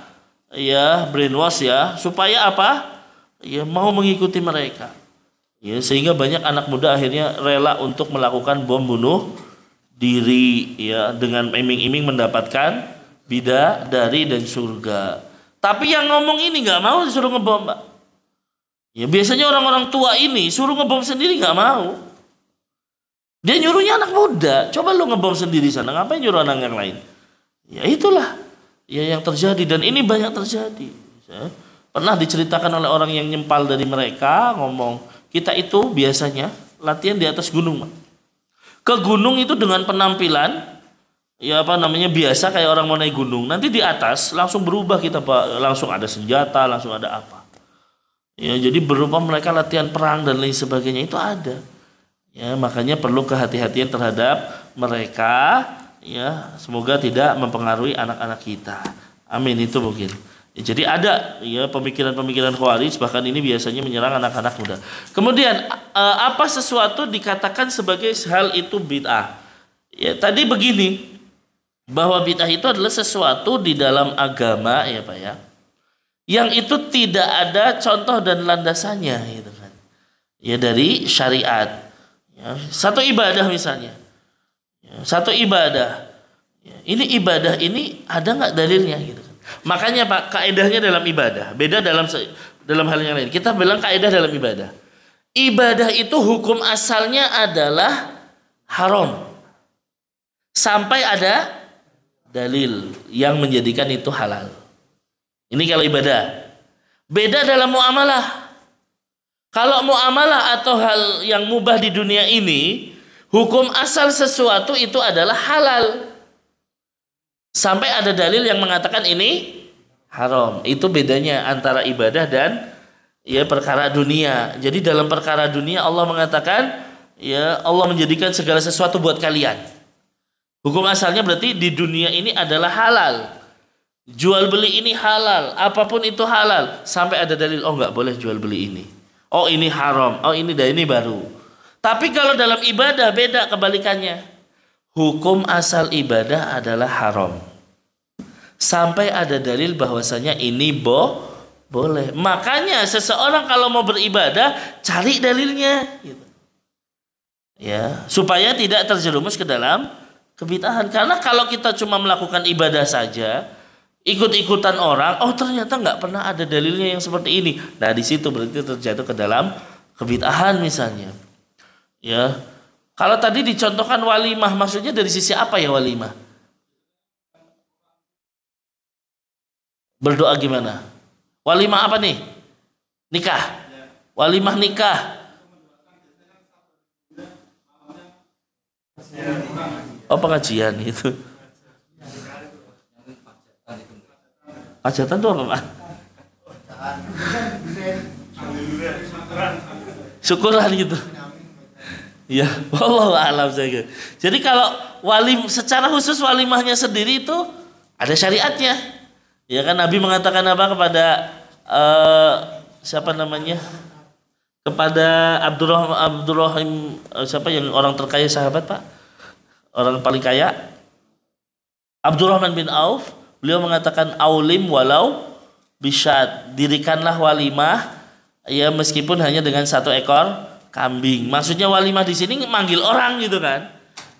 ya brainwash ya, supaya apa? Ya mau mengikuti mereka. Ya, sehingga banyak anak muda akhirnya rela untuk melakukan bom bunuh diri, ya, dengan iming-iming mendapatkan bidadari dan surga. Tapi yang ngomong ini nggak mau disuruh ngebom, Pak. Ya biasanya orang-orang tua ini suruh ngebom sendiri nggak mau. Dia nyuruhnya anak muda. Coba lu ngebom sendiri sana, ngapain nyuruh anak yang lain? Ya itulah ya yang terjadi, dan ini banyak terjadi. Ya, pernah diceritakan oleh orang yang nyempal dari mereka, ngomong, kita itu biasanya latihan di atas gunung, Pak. Ke gunung itu dengan penampilan ya biasa kayak orang mau naik gunung. Nanti di atas langsung berubah kita, Pak. Langsung ada senjata, langsung ada apa. Ya, jadi berupa mereka latihan perang dan lain sebagainya itu ada. Ya, makanya perlu kehati-hatian terhadap mereka. Ya, semoga tidak mempengaruhi anak-anak kita. Amin, itu mungkin. Ya, jadi ada ya pemikiran-pemikiran Khawarij, bahkan ini biasanya menyerang anak-anak muda. Kemudian apa sesuatu dikatakan sebagai hal itu bid'ah? Ya, tadi begini. Bahwa bid'ah itu adalah sesuatu di dalam agama, ya Pak ya, yang itu tidak ada contoh dan landasannya, gitu kan. Ya dari syariat. Ya, satu ibadah misalnya. Ya, satu ibadah. Ya, ini ibadah ini ada nggak dalilnya, gitu kan. Makanya Pak, kaedahnya dalam ibadah beda dalam hal yang lain. Kita bilang kaedah dalam ibadah. Ibadah itu hukum asalnya adalah haram. sampai ada dalil yang menjadikan itu halal. Ini kalau ibadah. Beda dalam muamalah. Kalau muamalah atau hal yang mubah di dunia ini, hukum asal sesuatu itu adalah halal. Sampai ada dalil yang mengatakan ini haram. Itu bedanya antara ibadah dan ya perkara dunia. Jadi dalam perkara dunia Allah mengatakan ya Allah menjadikan segala sesuatu buat kalian. Hukum asalnya berarti di dunia ini adalah halal. Jual beli ini halal, apapun itu halal. Sampai ada dalil oh nggak boleh jual beli ini. Oh ini haram, oh ini dan ini baru. Tapi kalau dalam ibadah beda kebalikannya. Hukum asal ibadah adalah haram. Sampai ada dalil bahwasanya ini boleh. Makanya seseorang kalau mau beribadah cari dalilnya gitu. Ya, supaya tidak terjerumus ke dalam kebid'ahan. Karena kalau kita cuma melakukan ibadah saja, ikut-ikutan orang, oh ternyata nggak pernah ada dalilnya yang seperti ini. Nah di situ berarti terjatuh ke dalam kebid'ahan misalnya. Ya, kalau tadi dicontohkan walimah, maksudnya dari sisi apa ya walimah? Berdoa gimana? Walimah apa nih? Nikah. Walimah nikah. Oh pengajian itu. Hajatan itu apa Pak? Syukuran gitu. Ya, wallahu a'lam saya. Jadi kalau secara khusus walimahnya sendiri itu ada syariatnya. Ya kan Nabi mengatakan apa kepada siapa namanya? Kepada Abdurrahim siapa yang orang terkaya sahabat Pak? Orang paling kaya? Abdurrahman bin Auf. Beliau mengatakan aulim walau bisyad, dirikanlah walimah ya meskipun hanya dengan 1 ekor kambing. Maksudnya walimah di sini manggil orang gitu kan.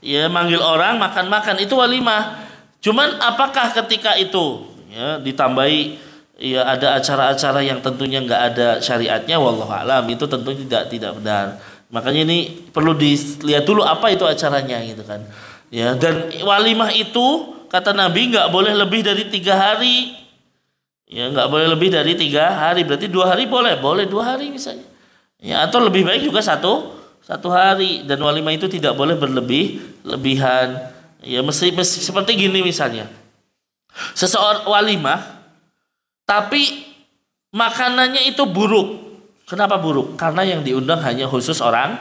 Ya manggil orang makan-makan itu walimah. Cuman apakah ketika itu ya ditambahi ya ada acara-acara yang tentunya nggak ada syariatnya wallahu alam, itu tentu tidak benar. Makanya ini perlu dilihat dulu apa itu acaranya gitu kan. Ya dan walimah itu kata Nabi nggak boleh lebih dari 3 hari. Ya nggak boleh lebih dari 3 hari. Berarti 2 hari boleh 2 hari misalnya. Ya atau lebih baik juga satu hari. Dan walimah itu tidak boleh berlebihan. Ya mesti seperti gini misalnya. Seseorang walimah tapi makanannya itu buruk. Kenapa buruk? Karena yang diundang hanya khusus orang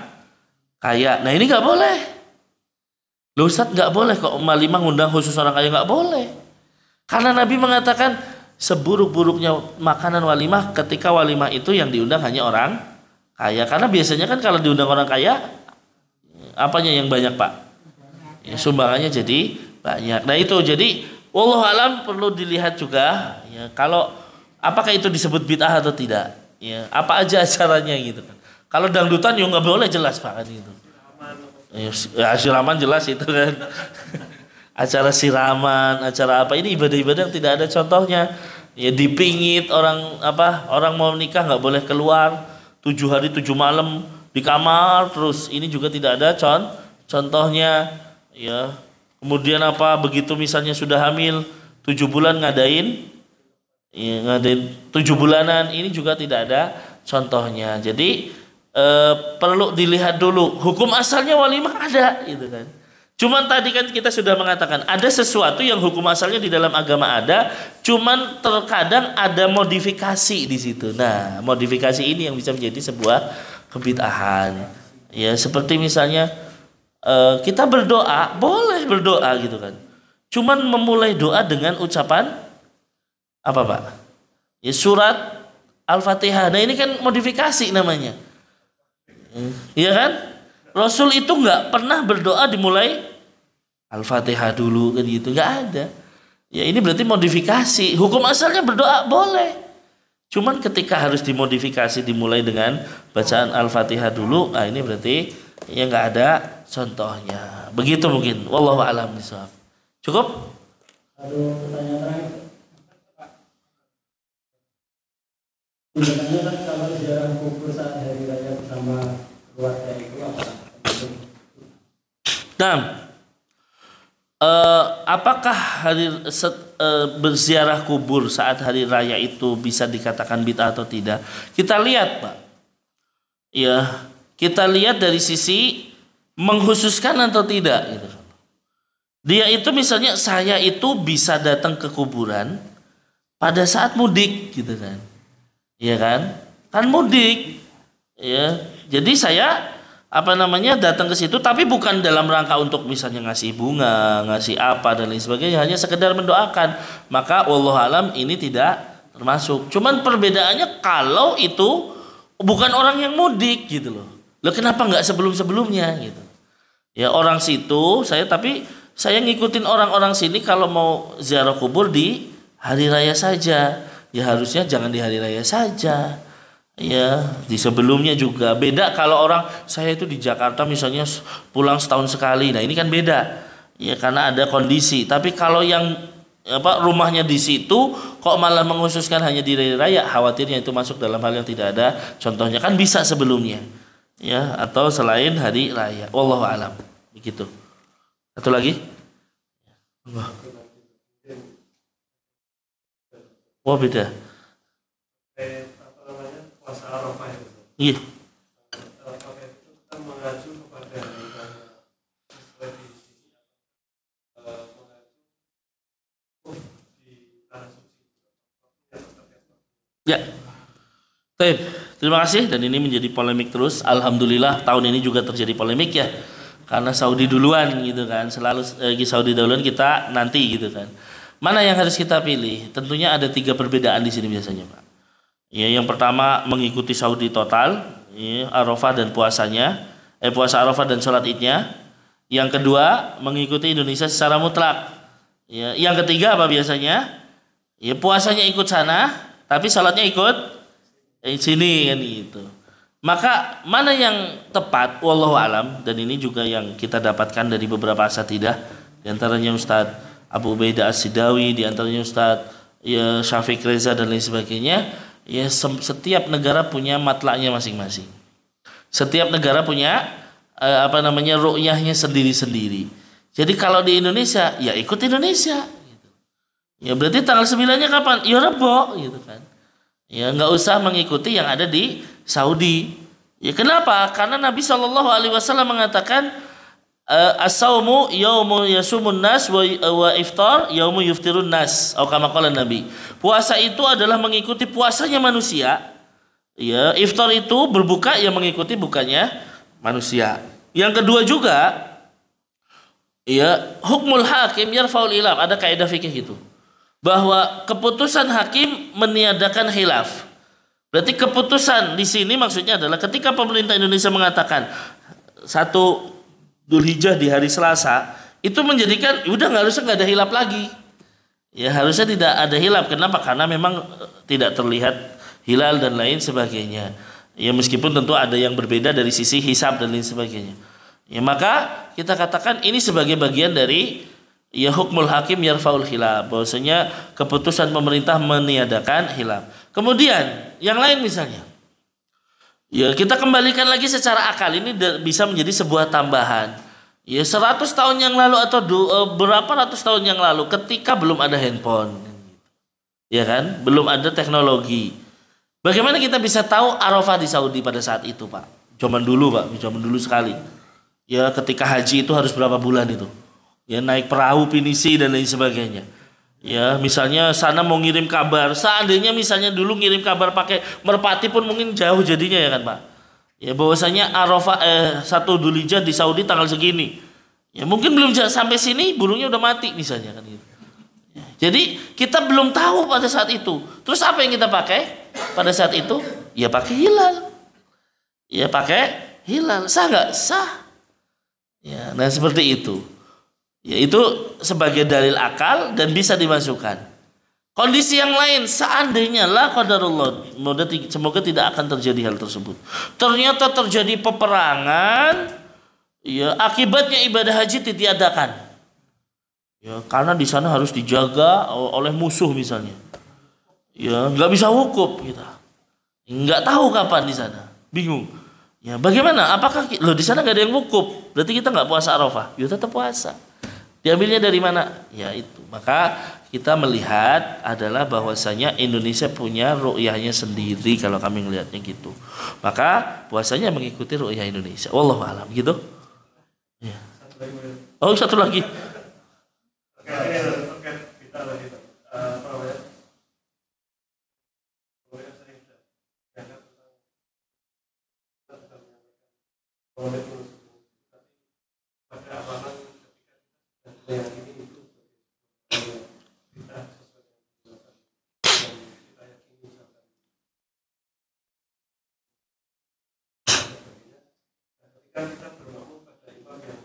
kaya. Nah ini nggak boleh. Loh Ustaz nggak boleh kok walimah ngundang khusus orang kaya, nggak boleh. Karena Nabi mengatakan seburuk-buruknya makanan walimah ketika walimah itu yang diundang hanya orang kaya. Karena biasanya kan kalau diundang orang kaya apanya yang banyak Pak? Ya, sumbangannya jadi banyak. Nah itu jadi wallahu alam perlu dilihat juga ya kalau apakah itu disebut bid'ah atau tidak. Ya, apa aja acaranya gitu kan. Kalau dangdutan ya nggak boleh jelas Pak kan gitu. Ya, siraman jelas itu kan. Acara siraman, acara apa ini ibadah-ibadah yang tidak ada contohnya. Ya dipingit orang mau nikah nggak boleh keluar 7 hari 7 malam di kamar terus. Ini juga tidak ada contohnya. Ya kemudian begitu misalnya sudah hamil 7 bulan ngadain 7 bulanan, ini juga tidak ada contohnya. Jadi perlu dilihat dulu hukum asalnya walimah ada gitu kan. Cuman tadi kan kita sudah mengatakan ada sesuatu yang hukum asalnya di dalam agama ada, cuman terkadang ada modifikasi di situ. Nah, modifikasi ini yang bisa menjadi sebuah kebid'ahan. Ya, seperti misalnya kita berdoa, boleh berdoa gitu kan. Cuman memulai doa dengan ucapan apa Pak? Ya surat Al-Fatihah. Nah, ini kan modifikasi namanya. Iya kan? Rasul itu nggak pernah berdoa dimulai Al-Fatihah dulu kan gitu, nggak ada. Ya ini berarti modifikasi. Hukum asalnya berdoa boleh. Cuman ketika harus dimodifikasi dimulai dengan bacaan Al-Fatihah dulu, nah ini berarti ya nggak ada contohnya. Begitu mungkin. Wallahu a'lam bishawab. Cukup? Aduh, pertanyaan terakhir. Biasanya kan kalau jarang kumpul saat hari raya bersama keluarga itu apa? Nah, apakah berziarah kubur saat hari raya itu bisa dikatakan bid'ah atau tidak? Kita lihat, Pak. Ya, kita lihat dari sisi mengkhususkan atau tidak gitu. Dia itu misalnya saya itu bisa datang ke kuburan pada saat mudik gitu kan. Iya kan? Kan mudik. Ya. Jadi saya datang ke situ tapi bukan dalam rangka untuk misalnya ngasih bunga, ngasih apa dan lain sebagainya, hanya sekedar mendoakan. Maka wallahu alam ini tidak termasuk. Cuman perbedaannya kalau itu bukan orang yang mudik gitu loh. Loh kenapa nggak sebelum-sebelumnya gitu. Ya orang situ saya ngikutin orang-orang sini kalau mau ziarah kubur di hari raya saja. Ya harusnya jangan di hari raya saja. Ya, di sebelumnya juga. Beda kalau orang saya itu di Jakarta misalnya pulang setahun sekali. Nah, ini kan beda. Ya karena ada kondisi. Tapi kalau yang rumahnya di situ kok malah mengkhususkan hanya di hari raya, khawatirnya itu masuk dalam hal yang tidak ada contohnya. Kan bisa sebelumnya. Ya, atau selain hari raya. Wallahu a'lam. Begitu. Satu lagi? Wah, beda. Puasa Arafah itu. Iya. Arafah itu kan mengacu kepada sesuai di sisi mengacu di tanah suci. Ya. Baik, terima kasih dan ini menjadi polemik terus. Alhamdulillah tahun ini juga terjadi polemik ya. Karena Saudi duluan gitu kan. Selalu Saudi duluan, kita nanti gitu kan. Mana yang harus kita pilih? Tentunya ada 3 perbedaan di sini biasanya, Pak. Ya, yang pertama mengikuti Saudi total, ya, Arafah dan puasanya, puasa Arafah dan sholat idnya. Yang kedua mengikuti Indonesia secara mutlak. Ya, yang ketiga apa biasanya? Ya puasanya ikut sana, tapi sholatnya ikut sini kan gitu. Maka mana yang tepat? Wallahu alam. Dan ini juga yang kita dapatkan dari beberapa asatidah, di antaranya Ustadz Abu Ubaidah As-Sidawi, di antaranya Ustadz Syafiq Reza dan lain sebagainya. Ya setiap negara punya matlaknya masing-masing. Setiap negara punya ru'yahnya sendiri-sendiri. Jadi kalau di Indonesia ya ikut Indonesia gitu. Ya berarti tanggal 9-nya kapan? Ya Rebo gitu kan. Ya nggak usah mengikuti yang ada di Saudi. Ya kenapa? Karena Nabi SAW mengatakan as-saumu yaumu yasumun nas wa iftar yaumu yuftirun nas, atau kama qala Nabi. Puasa itu adalah mengikuti puasanya manusia. Ya, iftar itu berbuka yang mengikuti bukanya manusia. Yang kedua juga ya, hukmul hakim yarfaul ilaf, ada kaidah fikih itu. Bahwa keputusan hakim meniadakan khilaf. Berarti keputusan di sini maksudnya adalah ketika pemerintah Indonesia mengatakan 1 Dzulhijjah di hari Selasa, itu menjadikan udah harusnya nggak ada hilap lagi. Ya harusnya tidak ada hilap. Kenapa? Karena memang tidak terlihat hilal dan lain sebagainya. Ya meskipun tentu ada yang berbeda dari sisi hisab dan lain sebagainya. Ya maka kita katakan ini sebagai bagian dari ya hukmul hakim yarfaul khilaf, bahwasanya keputusan pemerintah meniadakan hilaf. Kemudian yang lain misalnya, ya kita kembalikan lagi secara akal, ini bisa menjadi sebuah tambahan. Ya 100 tahun yang lalu atau berapa ratus tahun yang lalu ketika belum ada handphone. Ya kan? Belum ada teknologi. Bagaimana kita bisa tahu Arafah di Saudi pada saat itu, Pak? Zaman dulu, Pak, zaman dulu sekali. Ya ketika haji itu harus berapa bulan itu? Ya naik perahu pinisi dan lain sebagainya. Ya misalnya sana mau ngirim kabar, seandainya misalnya dulu ngirim kabar pakai merpati pun mungkin jauh jadinya ya kan, Pak. Ya bahwasanya Arafah 1 Dzulhijjah di Saudi tanggal segini. Ya mungkin belum sampai sini burungnya udah mati misalnya kan gitu. Ya, jadi kita belum tahu pada saat itu. Terus apa yang kita pakai pada saat itu? Ya pakai hilal. Ya pakai hilal. Sah nggak? Sah. Ya, nah seperti itu. Ya itu sebagai dalil akal dan bisa dimasukkan. Kondisi yang lain, seandainya la qadarullah, semoga tidak akan terjadi hal tersebut. Ternyata terjadi peperangan, ya akibatnya ibadah haji ditiadakan. Ya karena di sana harus dijaga oleh musuh misalnya. Ya nggak bisa wukuf kita, nggak tahu kapan di sana, bingung. Ya bagaimana? Apakah lo di sana nggak ada yang wukuf? Berarti kita nggak puasa Arafah? Ya tetap puasa. Diambilnya dari mana? Ya itu. Maka kita melihat adalah bahwasanya Indonesia punya ru'yahnya sendiri kalau kami melihatnya gitu. Maka puasanya mengikuti ru'yah Indonesia. Wallahu a'lam gitu. Ya. Oh, satu lagi. Kita bermakmum pada imam yang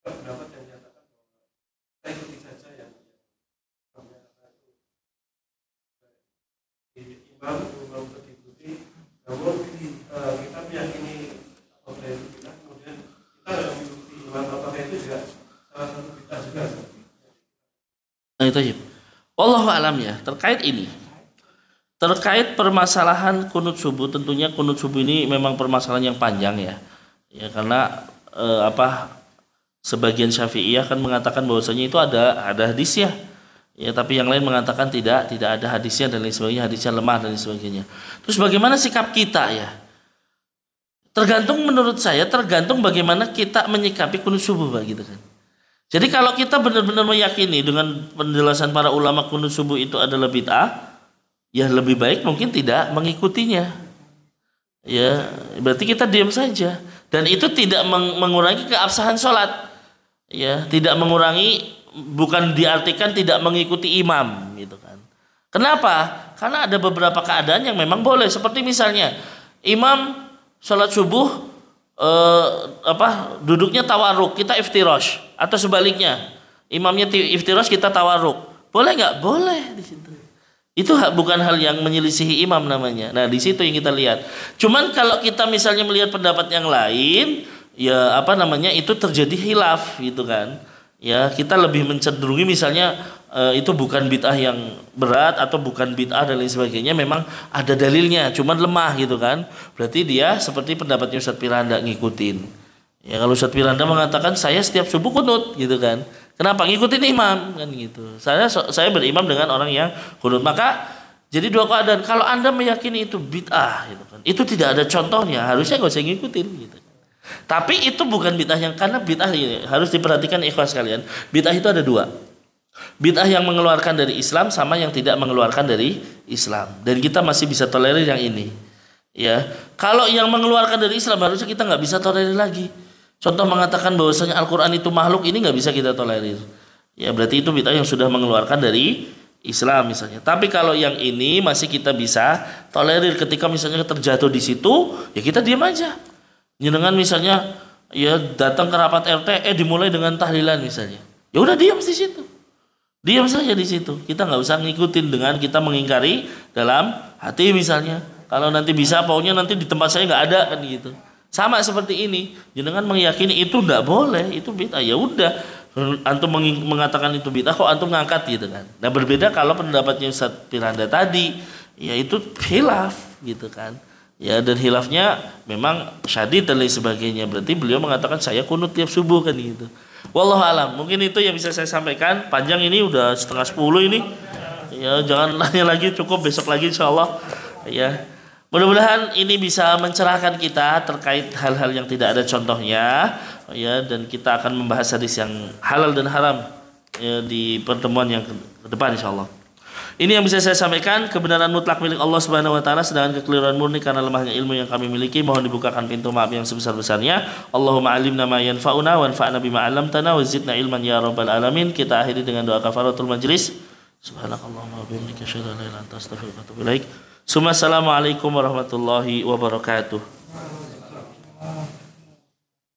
pendapat yang menyatakan bahwa kita ikuti saja yang imam untuk diikuti, namun kita meyakini apabila itu kita kemudian kita tidak mengikuti imam, apakah itu juga salah satu kita juga. Nah itu aja. Wallahu a'lam ya terkait ini. Terkait permasalahan kunut subuh, tentunya kunut subuh ini memang permasalahan yang panjang ya. Ya karena sebagian Syafi'iyah kan mengatakan bahwasanya itu ada hadisnya. Ya tapi yang lain mengatakan tidak ada hadisnya dan lain sebagainya, hadisnya lemah dan lain sebagainya. Terus bagaimana sikap kita ya? Tergantung menurut saya tergantung bagaimana kita menyikapi kunut subuh Pak gitu kan. Jadi kalau kita benar-benar meyakini dengan penjelasan para ulama kunut subuh itu adalah bid'ah, ya lebih baik mungkin tidak mengikutinya. Ya, berarti kita diam saja dan itu tidak mengurangi keabsahan sholat. Ya, tidak mengurangi, bukan diartikan tidak mengikuti imam gitu kan. Kenapa? Karena ada beberapa keadaan yang memang boleh, seperti misalnya imam sholat subuh duduknya tawarruk, kita iftirash, atau sebaliknya imamnya iftirash kita tawarruk. Boleh nggak? Boleh di situ. Itu bukan hal yang menyelisihi imam namanya. Nah, di situ yang kita lihat. Cuman kalau kita misalnya melihat pendapat yang lain, ya itu terjadi khilaf gitu kan. Ya, kita lebih mencenderungi misalnya itu bukan bid'ah yang berat atau bukan bid'ah dan lain sebagainya, memang ada dalilnya, cuman lemah gitu kan. Berarti dia seperti pendapatnya Ustadz Piranda ngikutin. Ya, kalau Ustadz Piranda mengatakan saya setiap subuh kunut gitu kan. Kenapa? Ngikutin imam kan gitu. Saya berimam dengan orang yang kunut. Maka jadi dua keadaan. Kalau Anda meyakini itu bid'ah gitu kan, itu tidak ada contohnya, harusnya nggak usah ngikutin gitu. Tapi itu bukan bid'ah yang, karena bid'ah ini harus diperhatikan ikhwas kalian. Bid'ah itu ada dua. Bid'ah yang mengeluarkan dari Islam sama yang tidak mengeluarkan dari Islam. Dan kita masih bisa tolerir yang ini. Ya, kalau yang mengeluarkan dari Islam harusnya kita nggak bisa tolerir lagi. Contoh mengatakan bahwasanya Al-Quran itu makhluk, ini nggak bisa kita tolerir. Ya berarti itu bid'ah yang sudah mengeluarkan dari Islam misalnya. Tapi kalau yang ini masih kita bisa tolerir, ketika misalnya terjatuh di situ, ya kita diam aja. Dengan misalnya ya datang ke rapat RT, dimulai dengan tahlilan misalnya. Ya udah diam di situ. Diam saja di situ. Kita nggak usah ngikutin dengan kita mengingkari dalam hati misalnya. Kalau nanti bisa, pokoknya nanti di tempat saya nggak ada kan gitu. Sama seperti ini, jenengan meyakini itu tidak boleh, itu bid'ah. Ya udah, antum mengatakan itu bid'ah, kok antum ngangkat gitu kan. Nah berbeda kalau pendapatnya Ustadz Piranda tadi, ya itu khilaf gitu kan. Ya dan khilafnya memang syadid dan lain sebagainya. Berarti beliau mengatakan saya kunut tiap subuh kan gitu. Wallahu alam. Mungkin itu yang bisa saya sampaikan. Panjang ini udah 9:30 ini. Ya jangan nanya lagi, cukup besok lagi insyaallah. Ya. Mudah-mudahan ini bisa mencerahkan kita terkait hal-hal yang tidak ada contohnya, ya, dan kita akan membahas hadis yang halal dan haram ya, di pertemuan yang ke depan insyaallah. Ini yang bisa saya sampaikan, kebenaran mutlak milik Allah Subhanahu wa taala, sedangkan kekeliruan murni karena lemahnya ilmu yang kami miliki. Mohon dibukakan pintu maaf yang sebesar-besarnya. Allahumma alimna ma yanfa'una wanfa'na bima 'allamtana wa zidna ilman ya rabbal alamin. Kita akhiri dengan doa kafaratul majlis. Subhanakallahumma wa bihamdika asyhadu an la ilaha illa anta astaghfiruka wa atubu ilaik. Assalamualaikum warahmatullahi wabarakatuh.